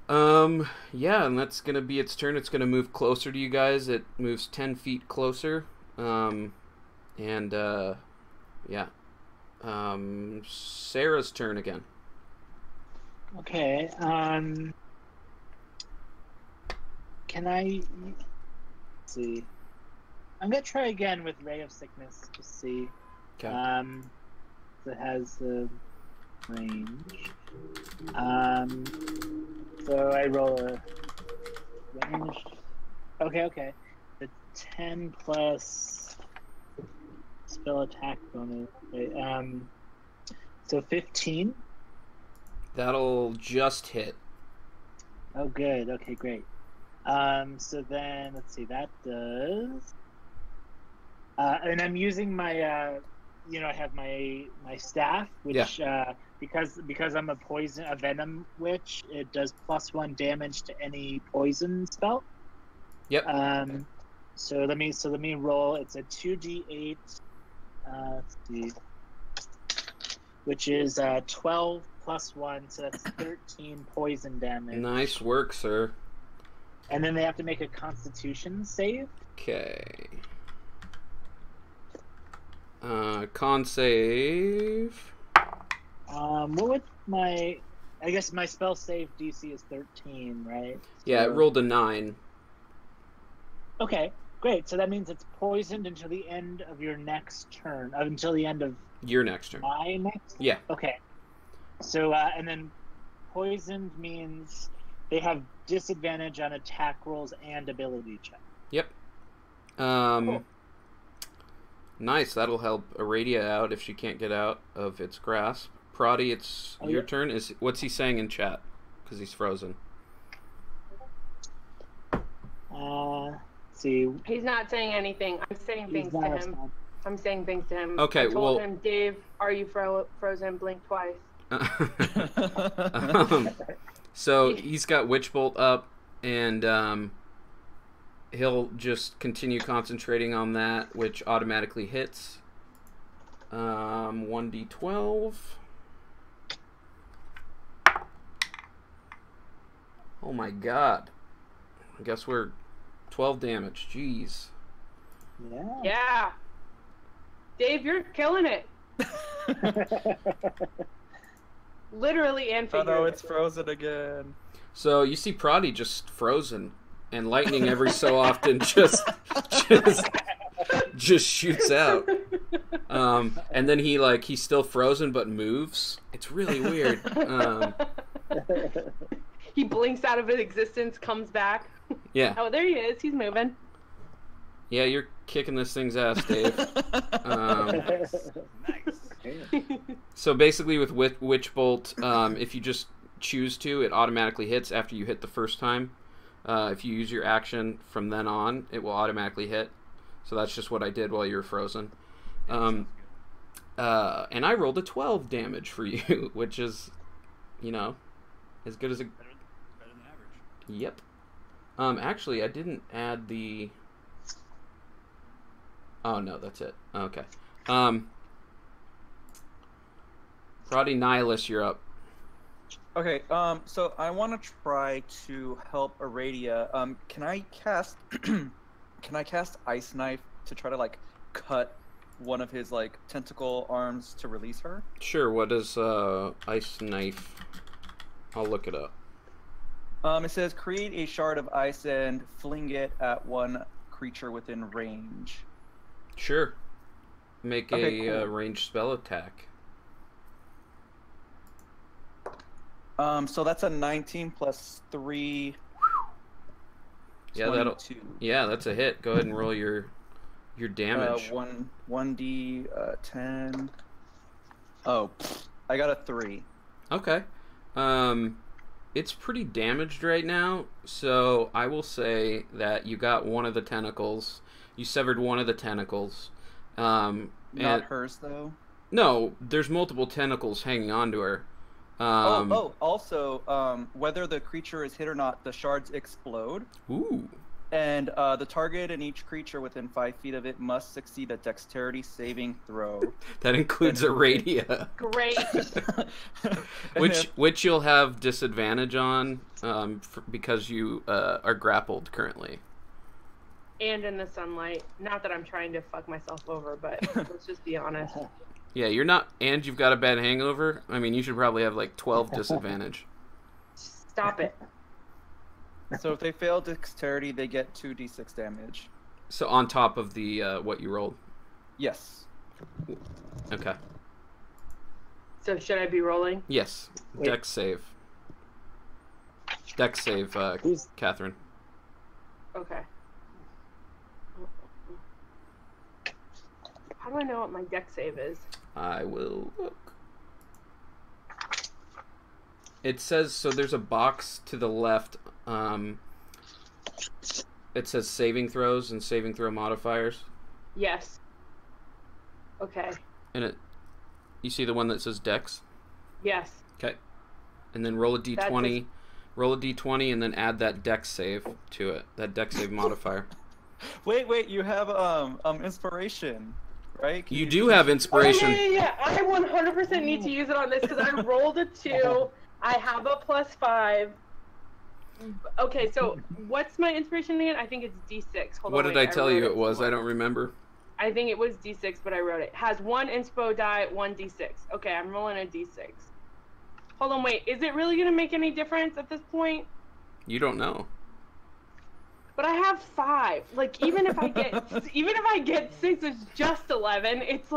Yeah, and that's gonna be its turn. It's gonna move closer to you guys. It moves 10 feet closer. Yeah. Sarah's turn again. Okay. Can I... Let's see. I'm gonna try again with Ray of Sickness to see. Okay. It has the range. So I roll a range. Okay. The 10 plus spell attack bonus. Wait, so 15. That'll just hit. Oh, good. Okay, great. So then, let's see, that does... and I'm using my, I have my staff, which, because I'm a venom witch, it does +1 damage to any poison spell. Yep. So let me roll. It's a 2d8, let's see, which is 12 plus 1, so that's 13 poison damage. Nice work, sir. And then they have to make a Constitution save. Okay. Con save. What would I guess my spell save DC is 13, right? Yeah, So... it rolled a 9. Okay, great. So that means it's poisoned until the end of your next turn. Until the end of Your next turn. my next? Yeah. Okay. So, and then poisoned means they have disadvantage on attack rolls and ability checks. Yep. Cool. Nice. That'll help Aradia out if she can't get out of its grasp. Proddy, it's your turn. What's he saying in chat? Because he's frozen. Let's see. He's not saying anything. I'm saying things to him. I'm saying things to him. Okay, I told him, Dave, are you frozen? Blink twice. So he's got Witch Bolt up, and he'll just continue concentrating on that, which automatically hits. 1d12. Oh my god. I guess we're 12 damage. Jeez. Yeah. Yeah. Dave, you're killing it. Literally and Oh figuratively. no, it's frozen again. So you see Proddy just frozen, and lightning every so often just shoots out. And then he's still frozen but moves. It's really weird. He blinks out of his existence, comes back. Yeah. Oh, there he is. He's moving. Yeah, you're kicking this thing's ass, Dave. Nice. So basically with Witch Bolt, if you just choose to, it automatically hits after you hit the first time. If you use your action from then on, it will automatically hit. So that's just what I did while you were frozen. And I rolled a 12 damage for you, which is, as good as a... Better than average. Yep. Actually, I didn't add the... Oh, no, that's it. Okay. Proddy Nihilus, you're up. Okay, so I want to try to help Aradia. Can I cast Ice Knife to try to cut one of his tentacle arms to release her? Sure, what is Ice Knife? I'll look it up. It says create a shard of ice and fling it at one creature within range. Sure. Make Okay, a cool. ranged spell attack. So that's a 19 plus 3. Yeah, 22. Yeah, that's a hit. Go ahead and roll your damage. 1d 10. Oh, I got a 3. Okay. It's pretty damaged right now, so I will say that you got one of the tentacles. You severed one of the tentacles. Not and hers though. no, there's multiple tentacles hanging onto her. Also, whether the creature is hit or not, the shards explode, Ooh. and the target and each creature within 5 feet of it must succeed a dexterity saving throw. That includes Aradia. Great. Which you'll have disadvantage on because you are grappled currently. And in the sunlight. Not that I'm trying to fuck myself over, but let's just be honest. Yeah, you're not, and you've got a bad hangover. I mean, you should probably have 12 disadvantage. Stop it. So if they fail dexterity, they get 2d6 damage. So on top of the what you rolled. Yes. Okay. So should I be rolling? Yes. Wait. Dex save. Dex save, Who's- Catherine. Okay. How do I know what my deck save is? I will look. It says, so there's a box to the left. It says saving throws and saving throw modifiers. Yes. Okay. And you see the one that says Dex? Yes. Okay. And then roll a That d20. Roll a d20 and then add that Dex save to it. That Dex save modifier. Wait, you have inspiration, right? Can You do have Oh, inspiration. yeah. I 100% need to use it on this because I rolled a 2. I have a +5. Okay, so what's my inspiration again? I think it's D6. Hold What on, did wait, I tell you wrote it was? I somewhere. don't remember. I think it was D6, but I wrote it. Has 1 inspo die, 1 D6. Okay, I'm rolling a D6. Hold on, wait. Is it really going to make any difference at this point? You don't know. But I have 5. Even if I get 6, it's just 11. It's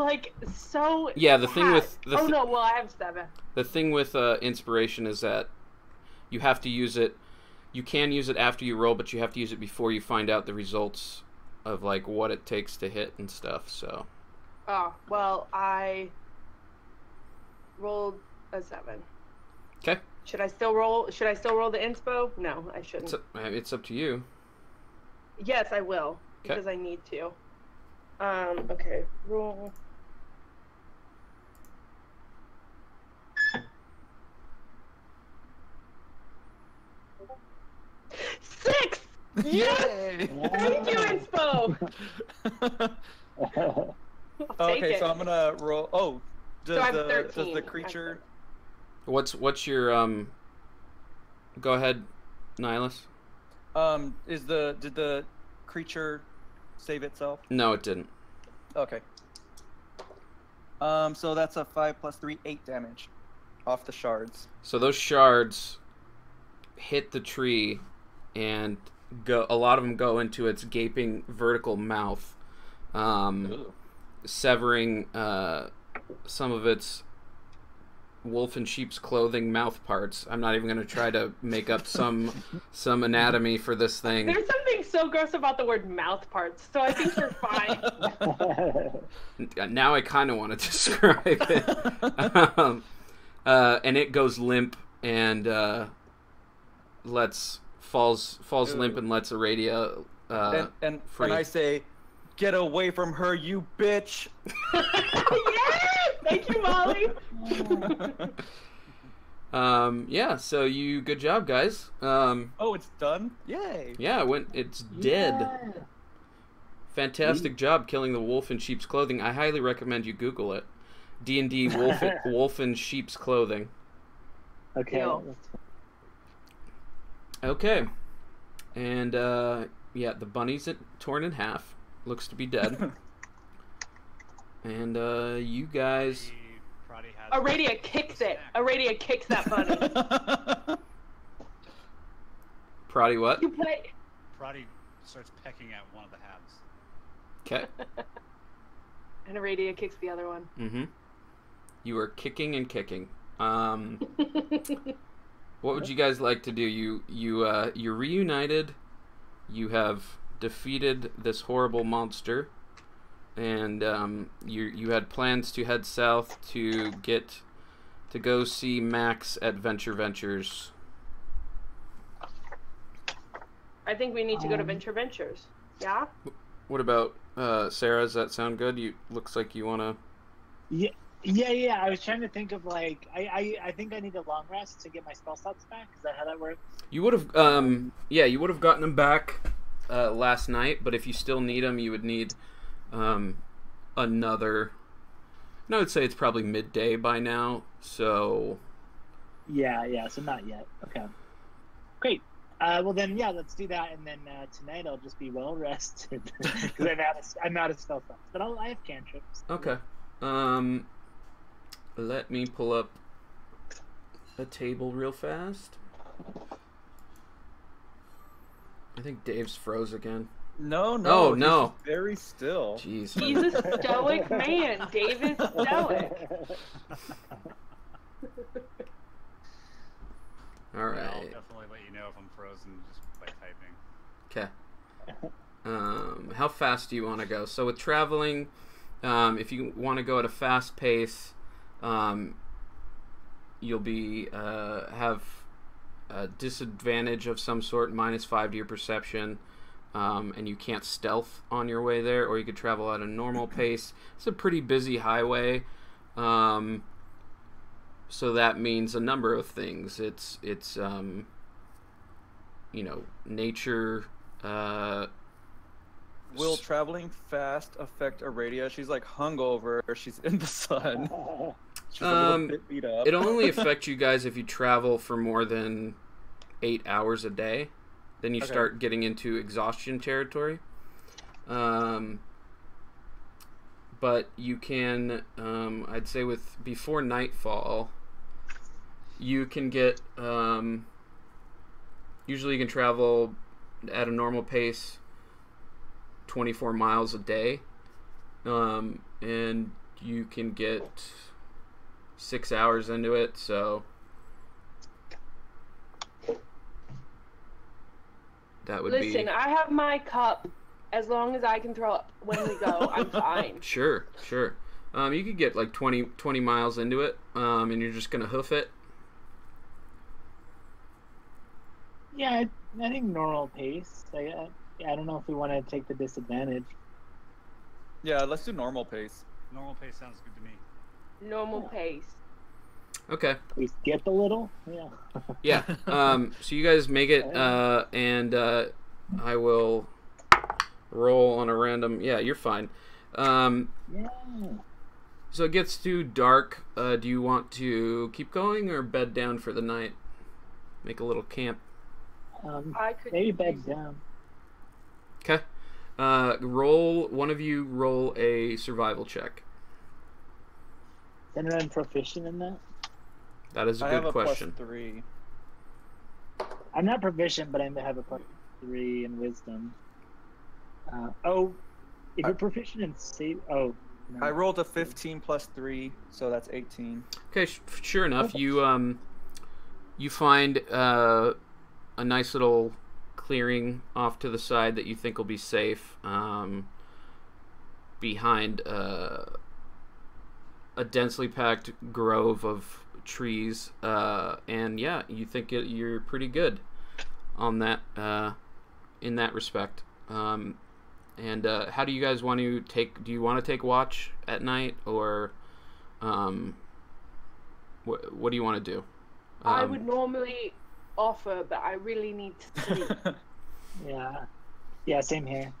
so. Yeah, the thing bad. with Oh no, well I have 7. the thing with inspiration is that you have to use it. You can use it after you roll, but you have to use it before you find out the results of what it takes to hit and stuff. So Oh well, I rolled a 7. okay, Should I still roll? Should I still roll the inspo? No, I shouldn't. it's up to you. Yes, I will Okay. because I need to. Okay, roll. Six. Yay! Thank you, Inspo. Okay, so I'm gonna roll. Oh, So I'm does 13. the creature? What's your Go ahead, Nihilus. Did the creature save itself? No, it didn't. Okay. So that's a 5 + 3, 8 damage off the shards. So those shards hit the tree, and a lot of them go into its gaping vertical mouth, severing some of its wolf and sheep's clothing mouth parts. I'm not even going to try to make up some anatomy for this thing. There's something so gross about the word mouth parts, so I think you're fine. Now I kind of want to describe it. And it goes limp and falls limp and lets Aradia and free. I say, "Get away from her, you bitch!" Yes! Thank you, Molly. Yeah, so good job, guys. Oh, it's done! Yay! Yeah, it's dead. Yeah. Fantastic job killing the wolf in sheep's clothing. I highly recommend you Google it. D&D wolf in sheep's clothing. Okay. Yeah. Okay. And, yeah, the bunny's torn in half. Looks to be dead. And, you guys... Aradia kicks it. Aradia kicks that bunny. Proddy what? You play... Proddy starts pecking at one of the halves. Okay. And Aradia kicks the other one. Mm-hmm. You are kicking and kicking. What would you guys like to do? You're reunited. You have defeated this horrible monster, and you had plans to head south to go see Max at Venture Ventures. I think we need to go to Venture Ventures. Yeah? What about Sarah? Does that sound good? Looks like you wanna. Yeah. I was trying to think of I think I need a long rest to get my spell slots back. Is that how that works? You would have you would have gotten them back last night, but if you still need them, you would need another. I would say it's probably midday by now, so. Yeah. So not yet. Okay. Great. Well then, yeah, let's do that, and then tonight I'll just be well rested because I'm out of spell slots, but I have cantrips. Okay. Let me pull up a table real fast. I think Dave's froze again. No. Oh, no. He's very still. Jeez. He's a stoic man. Dave is stoic. All right. I'll definitely let you know if I'm frozen just by typing. Okay. How fast do you want to go? So with traveling, if you want to go at a fast pace, you'll be have a disadvantage of some sort, -5 to your perception, and you can't stealth on your way there. Or you could travel at a normal pace. It's a pretty busy highway. So that means a number of things. It's nature. Will traveling fast affect Aradia? She's like hungover. She's in the sun. She's a little bit beat up. It'll only affect you guys if you travel for more than 8 hours a day. Then you start getting into exhaustion territory. But you can, I'd say before nightfall, you can get, usually you can travel at a normal pace 24 miles a day, and you can get 6 hours into it, so that would be... Listen, I have my cup. As long as I can throw up when we go, I'm fine. Sure. You could get like 20 miles into it, and you're just gonna hoof it. Yeah, I think normal pace. I don't know if we want to take the disadvantage. Yeah, let's do normal pace. Normal pace sounds good to me. Normal pace. Okay. We skip a little. Yeah. Yeah. So you guys make it, and I will roll on a random. Yeah, you're fine. Yeah. So it gets too dark. Do you want to keep going or bed down for the night? Make a little camp. I could Maybe bed down. Okay. One of you roll a survival check. Then I'm proficient in that. That is a I good have a question. +3. I'm not proficient, but I have a +3 in wisdom. If you're proficient in save, no. I rolled a 15 +3, so that's 18. Okay, sure enough, you find a nice little clearing off to the side that you think will be safe, behind a densely packed grove of trees, and yeah, you think you're pretty good on that, in that respect. And how do you guys want to take? Do you want to take watch at night, or what do you want to do? I would normally offer, but I really need to sleep. Yeah, same here.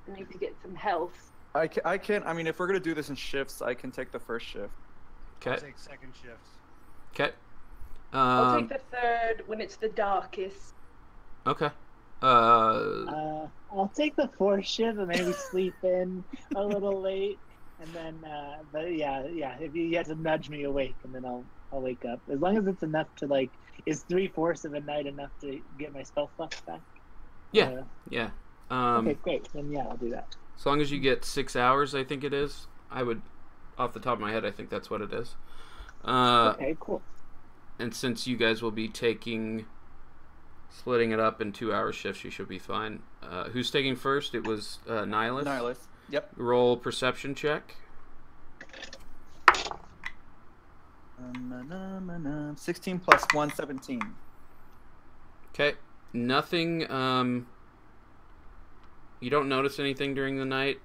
I need to get some health. I can. I mean, if we're gonna do this in shifts, I can take the first shift. I'll Okay. take second shift. Okay. I'll take the third when it's the darkest. Okay. I'll take the fourth shift and maybe sleep in a little late, and then. But yeah. If you have to nudge me awake, and then I'll wake up. As long as it's enough to is 3/4 of a night enough to get my spell slots back? Yeah. Yeah. Okay, great. Then yeah, I'll do that. As long as you get 6 hours, I think it is. I would, off the top of my head, I think that's what it is. Okay, cool. And since you guys will be splitting it up in 2-hour shifts, you should be fine. Who's taking first? It was Nihilus. Nihilus. Yep. Roll perception check. 16 + 1, 17. Okay. Nothing. You don't notice anything during the night,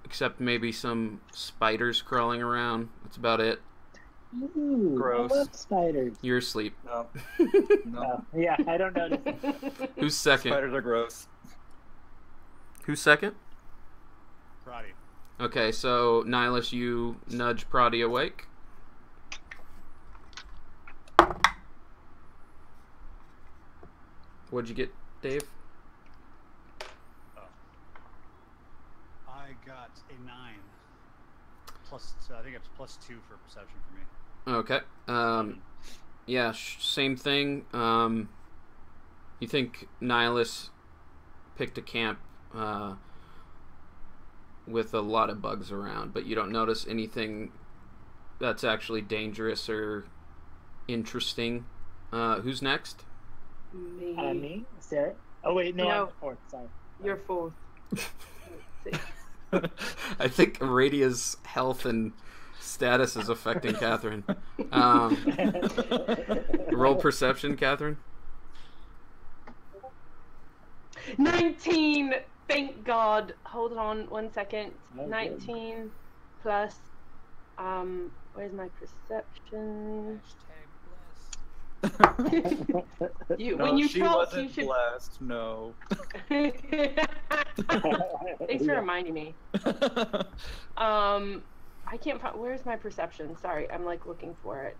except maybe some spiders crawling around. That's about it. Ooh, Gross. I love spiders. You're asleep. No. Oh, yeah, I don't notice. Who's second? Spiders are gross. Who's second? Proddy. Okay, so Nihilus, you nudge Proddy awake. What'd you get, Dave? I got a 9. Plus, I think it's +2 for perception for me. Okay. Yeah, same thing. You think Nihilus picked a camp with a lot of bugs around, but you don't notice anything that's actually dangerous or interesting. Who's next? Me. Me? Sarah? Oh, wait, no. No. I'm fourth, sorry. You're fourth. I think Aradia's health and status is affecting Catherine. Roll perception, Catherine. 19. Thank God. Hold on 1 second. Oh, 19 plus. Where's my perception? No, When you she talk, wasn't you should. blessed. No. Thanks for reminding me. I can't find. Where's my perception? Sorry, I'm looking for it.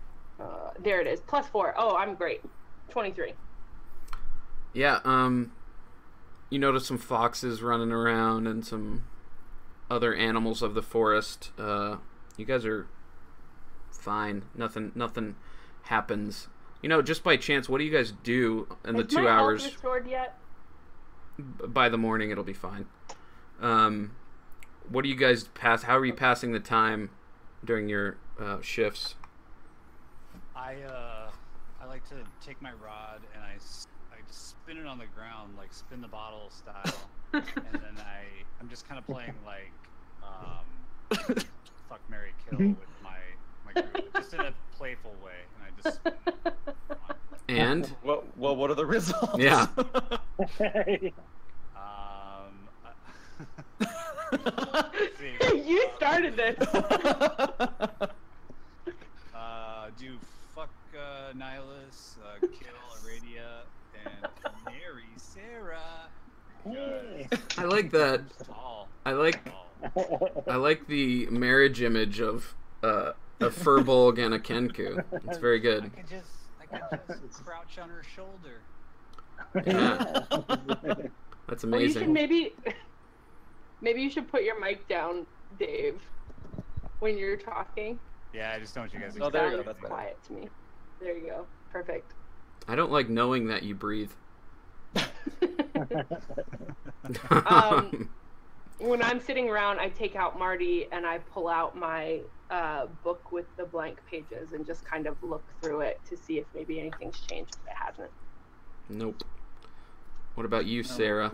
There it is. +4. Oh, I'm great. 23. Yeah. You notice some foxes running around and some other animals of the forest. You guys are fine. Nothing happens. Just by chance, what do you guys do in the 2 hours? Is my health restored yet? By the morning, it'll be fine. What do you guys pass? How are you passing the time during your shifts? I like to take my rod and I spin it on the ground, like spin the bottle style, and then I'm just kind of playing like fuck, marry, kill with my group, just in a playful way, and I just spin it. And What are the results? yeah. You started this. Do fuck Nihilus, kill Aradia, and Sarah. Hey. I like that. All. I like the marriage image of a Furbolg and a Kenku. It's very I good. can just crouch on her shoulder. Yeah. That's Well, you amazing. should maybe you should put your mic down, Dave, when you're talking. Yeah, I just don't want you guys to Oh, there you go. Sound That's better. quiet to me. There you go. Perfect. I don't like knowing that you breathe. When I'm sitting around, I take out Marty and I pull out my book with the blank pages and just kind of look through it to see if maybe anything's changed if it hasn't. Nope. What about you, Sarah?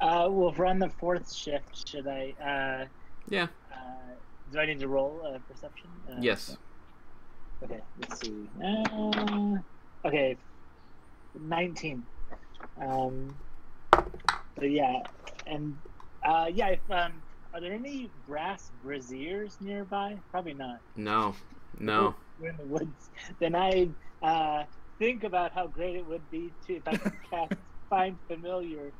Well, if we're on the 4th shift, should I? Yeah. Do I need to roll perception? Yes. Okay, let's see. Okay, 19. So yeah, and yeah. If, are there any brass braziers nearby? Probably not. No. We're in the woods. Then I think about how great it would be to if I could cast Find Familiar,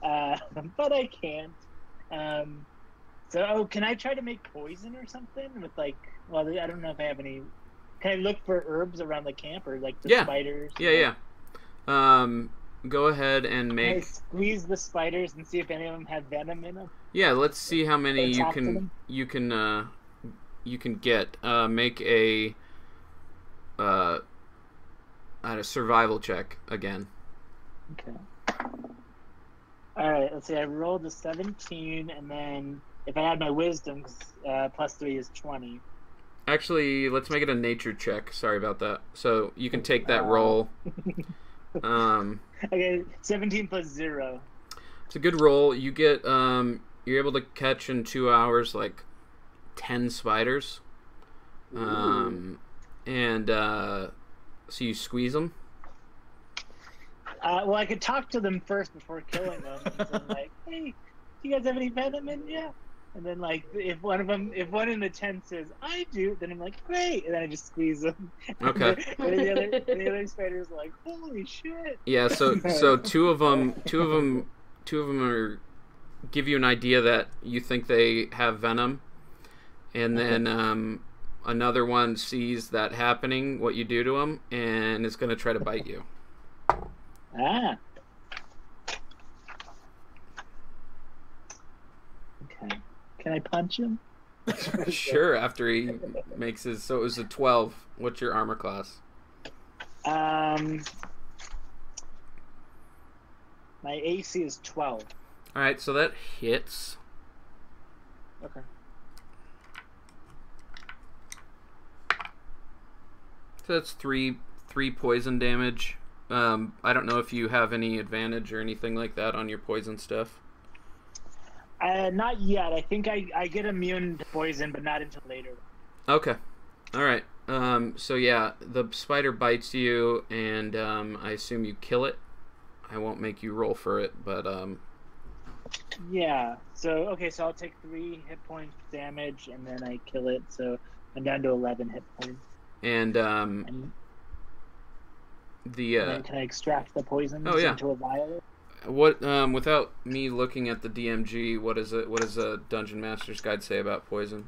but I can't. So, can I try to make poison or something with like? Well, I don't know if I have any. Can I look for herbs around the camp or like the spiders? Yeah. Go ahead and Can I make. squeeze the spiders and see if any of them have venom in them? Yeah, let's see how many Can I talk to them? you can get. Make a survival check again. Okay. All right. Let's see. I rolled a 17, and then if I add my wisdom, plus 3 is 20. Actually, let's make it a nature check. Sorry about that. So you can take that roll. Okay, 17 plus 0. It's a good roll. You get you're able to catch in 2 hours like 10 spiders. And so you squeeze them. Well, I could talk to them first before killing them. And so, like, hey, do you guys have any venom in? Yeah. And then, like, if one in the 10 says I do, then I'm like, great, and then I just squeeze them. Okay. And the other spider's like, holy shit. Yeah. So two of them are give you an idea that you think they have venom, and then another one sees that happening, what you do to them, and is going to try to bite you. Ah. Okay. Can I punch him? Sure. After he makes his, so it was a 12. What's your armor class? My AC is 12. All right. So that hits. Okay. So that's three poison damage. I don't know if you have any advantage or anything like that on your poison stuff. Not yet. I think I get immune to poison, but not until later. Okay. All right. So yeah, the spider bites you, and I assume you kill it. I won't make you roll for it, but Yeah. So so I'll take 3 hit points damage, and then I kill it. So I'm down to 11 hit points. and And then can I extract the poison into a vial? What without me looking at the DMG, what does a Dungeon Master's Guide say about poison?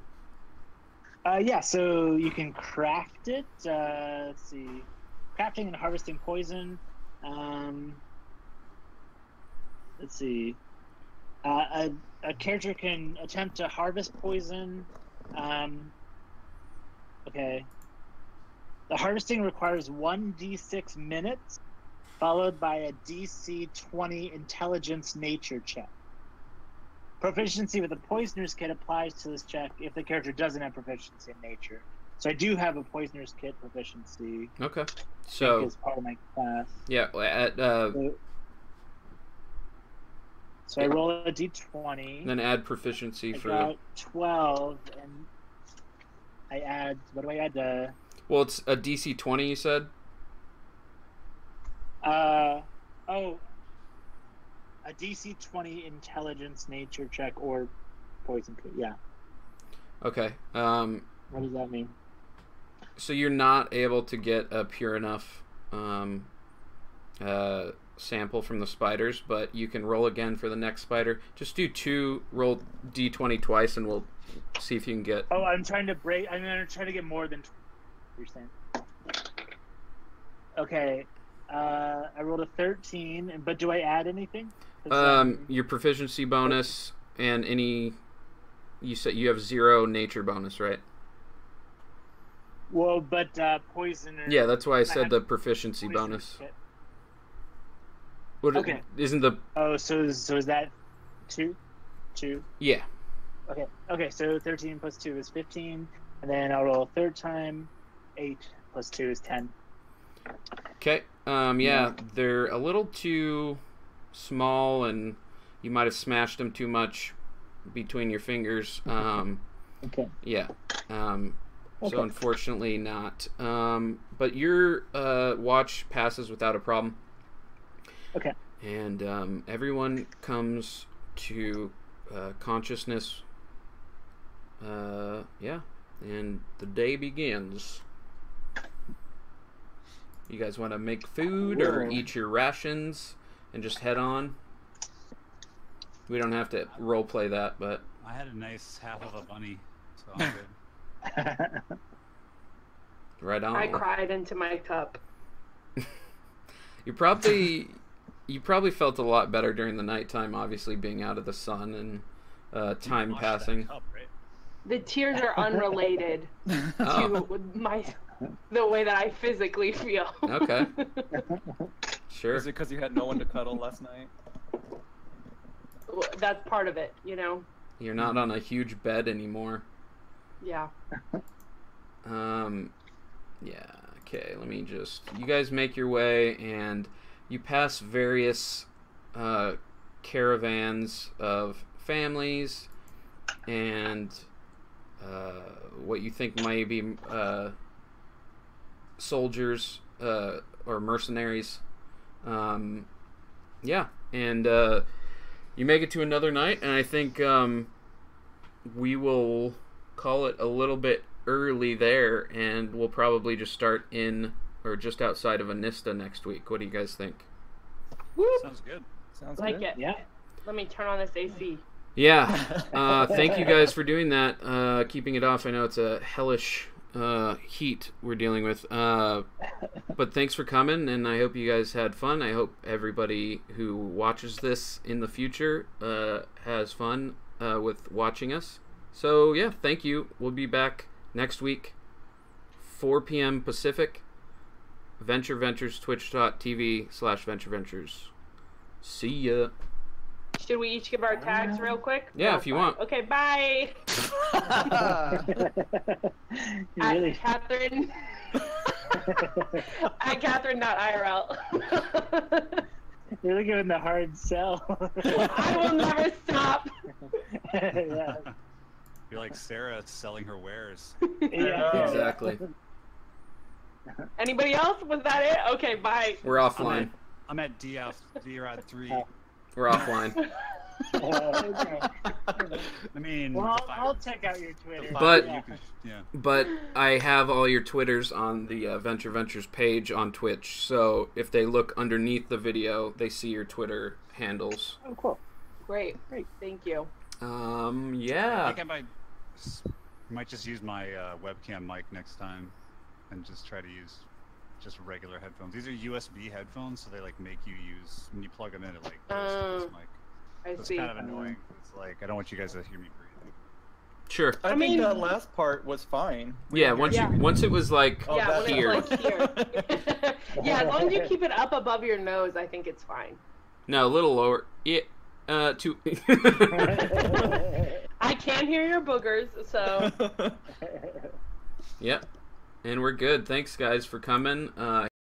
Yeah, so you can craft it. Let's see, crafting and harvesting poison. Let's see. A character can attempt to harvest poison. Okay. The harvesting requires 1d6 minutes, followed by a DC 20 intelligence nature check. Proficiency with the poisoner's kit applies to this check if the character doesn't have proficiency in nature. So I do have a poisoner's kit proficiency. Okay. I think So as part of my class. yeah, at So I roll a d20. then add proficiency I for. got 12, and I add. What do I add? Well, it's a DC 20. You said. A DC 20 intelligence nature check or poison kit. Yeah. Okay. What does that mean? So you're not able to get a pure enough sample from the spiders, but you can roll again for the next spider. Just do 2, roll d20 twice, and we'll see if you can get... Oh, I'm trying to get more than 20, you're saying. Okay, I rolled a 13, but do I add anything? Your proficiency bonus and any... You said you have 0 nature bonus, right? Well, but poison... Yeah, that's why I said the proficiency bonus. What, okay. Isn't the... Oh, so is that 2? 2? Yeah. Okay, so 13 plus 2 is 15, and then I'll roll a third time. 8 plus 2 is 10. Okay. Yeah, they're a little too small, and you might have smashed them too much between your fingers. Okay. Yeah. Okay. So unfortunately not. But your watch passes without a problem. Okay. And everyone comes to consciousness. Yeah. And the day begins. You guys want to make food or eat your rations and just head on? We don't have to role play that, but... I had a nice half of a bunny, so I'm good. Right on. I cried into my cup. You probably felt a lot better during the nighttime, obviously being out of the sun and time passing. Cup, right? The tears are unrelated to the way that I physically feel. Okay. Sure. Is it because you had no one to cuddle last night? That's part of it, you know? You're not on a huge bed anymore. Yeah. Yeah, okay, let me just... You guys make your way, and you pass various caravans of families, and what you think might be soldiers or mercenaries. Yeah, and you make it to another night, and I think we will call it a little bit early there, and we'll probably just start in or just outside of Anista next week. What do you guys think? Sounds good. Sounds Like good. it. Yeah. Let me turn on this AC. Yeah. Thank you guys for doing that. Keeping it off. I know it's a hellish heat we're dealing with. But thanks for coming, and I hope you guys had fun. I hope everybody who watches this in the future has fun with watching us. So, yeah, thank you. We'll be back next week, 4 p.m. Pacific. Venture Ventures, twitch.tv/ventureventures. See ya. Should we each give our tags real quick? Yeah, No, if you fine. want. Okay, bye. Really? Catherine. At Catherine, not IRL. Really giving the hard sell. I will never stop. Yeah. You're like Sarah selling her wares. Yeah. Exactly. Anybody else? Was that it? Okay, bye. We're offline. I'm at D-Rod 3. We're offline. Okay. I mean, Well, the fire- I'll check out your Twitter. But- you can, yeah. But I have all your Twitters on the Venture Ventures page on Twitch, so if they look underneath the video, they see your Twitter handles. Oh, cool. Great. Thank you. I Yeah. think I might just use my webcam mic next time, and just try to use just regular headphones. These are USB headphones, so they like make you use when you plug them in. It like goes to this mic. I So it's see. kind of annoying. It's like I don't want you guys to hear me breathing. Sure. I mean- think that last part was fine. Yeah, once it was like Oh, Yeah, that's when here. it's like here. Yeah, as long as you keep it up above your nose, I think it's fine. No, a little lower. Yeah. Two. I can hear your boogers, so Yep. And we're good. Thanks, guys, for coming.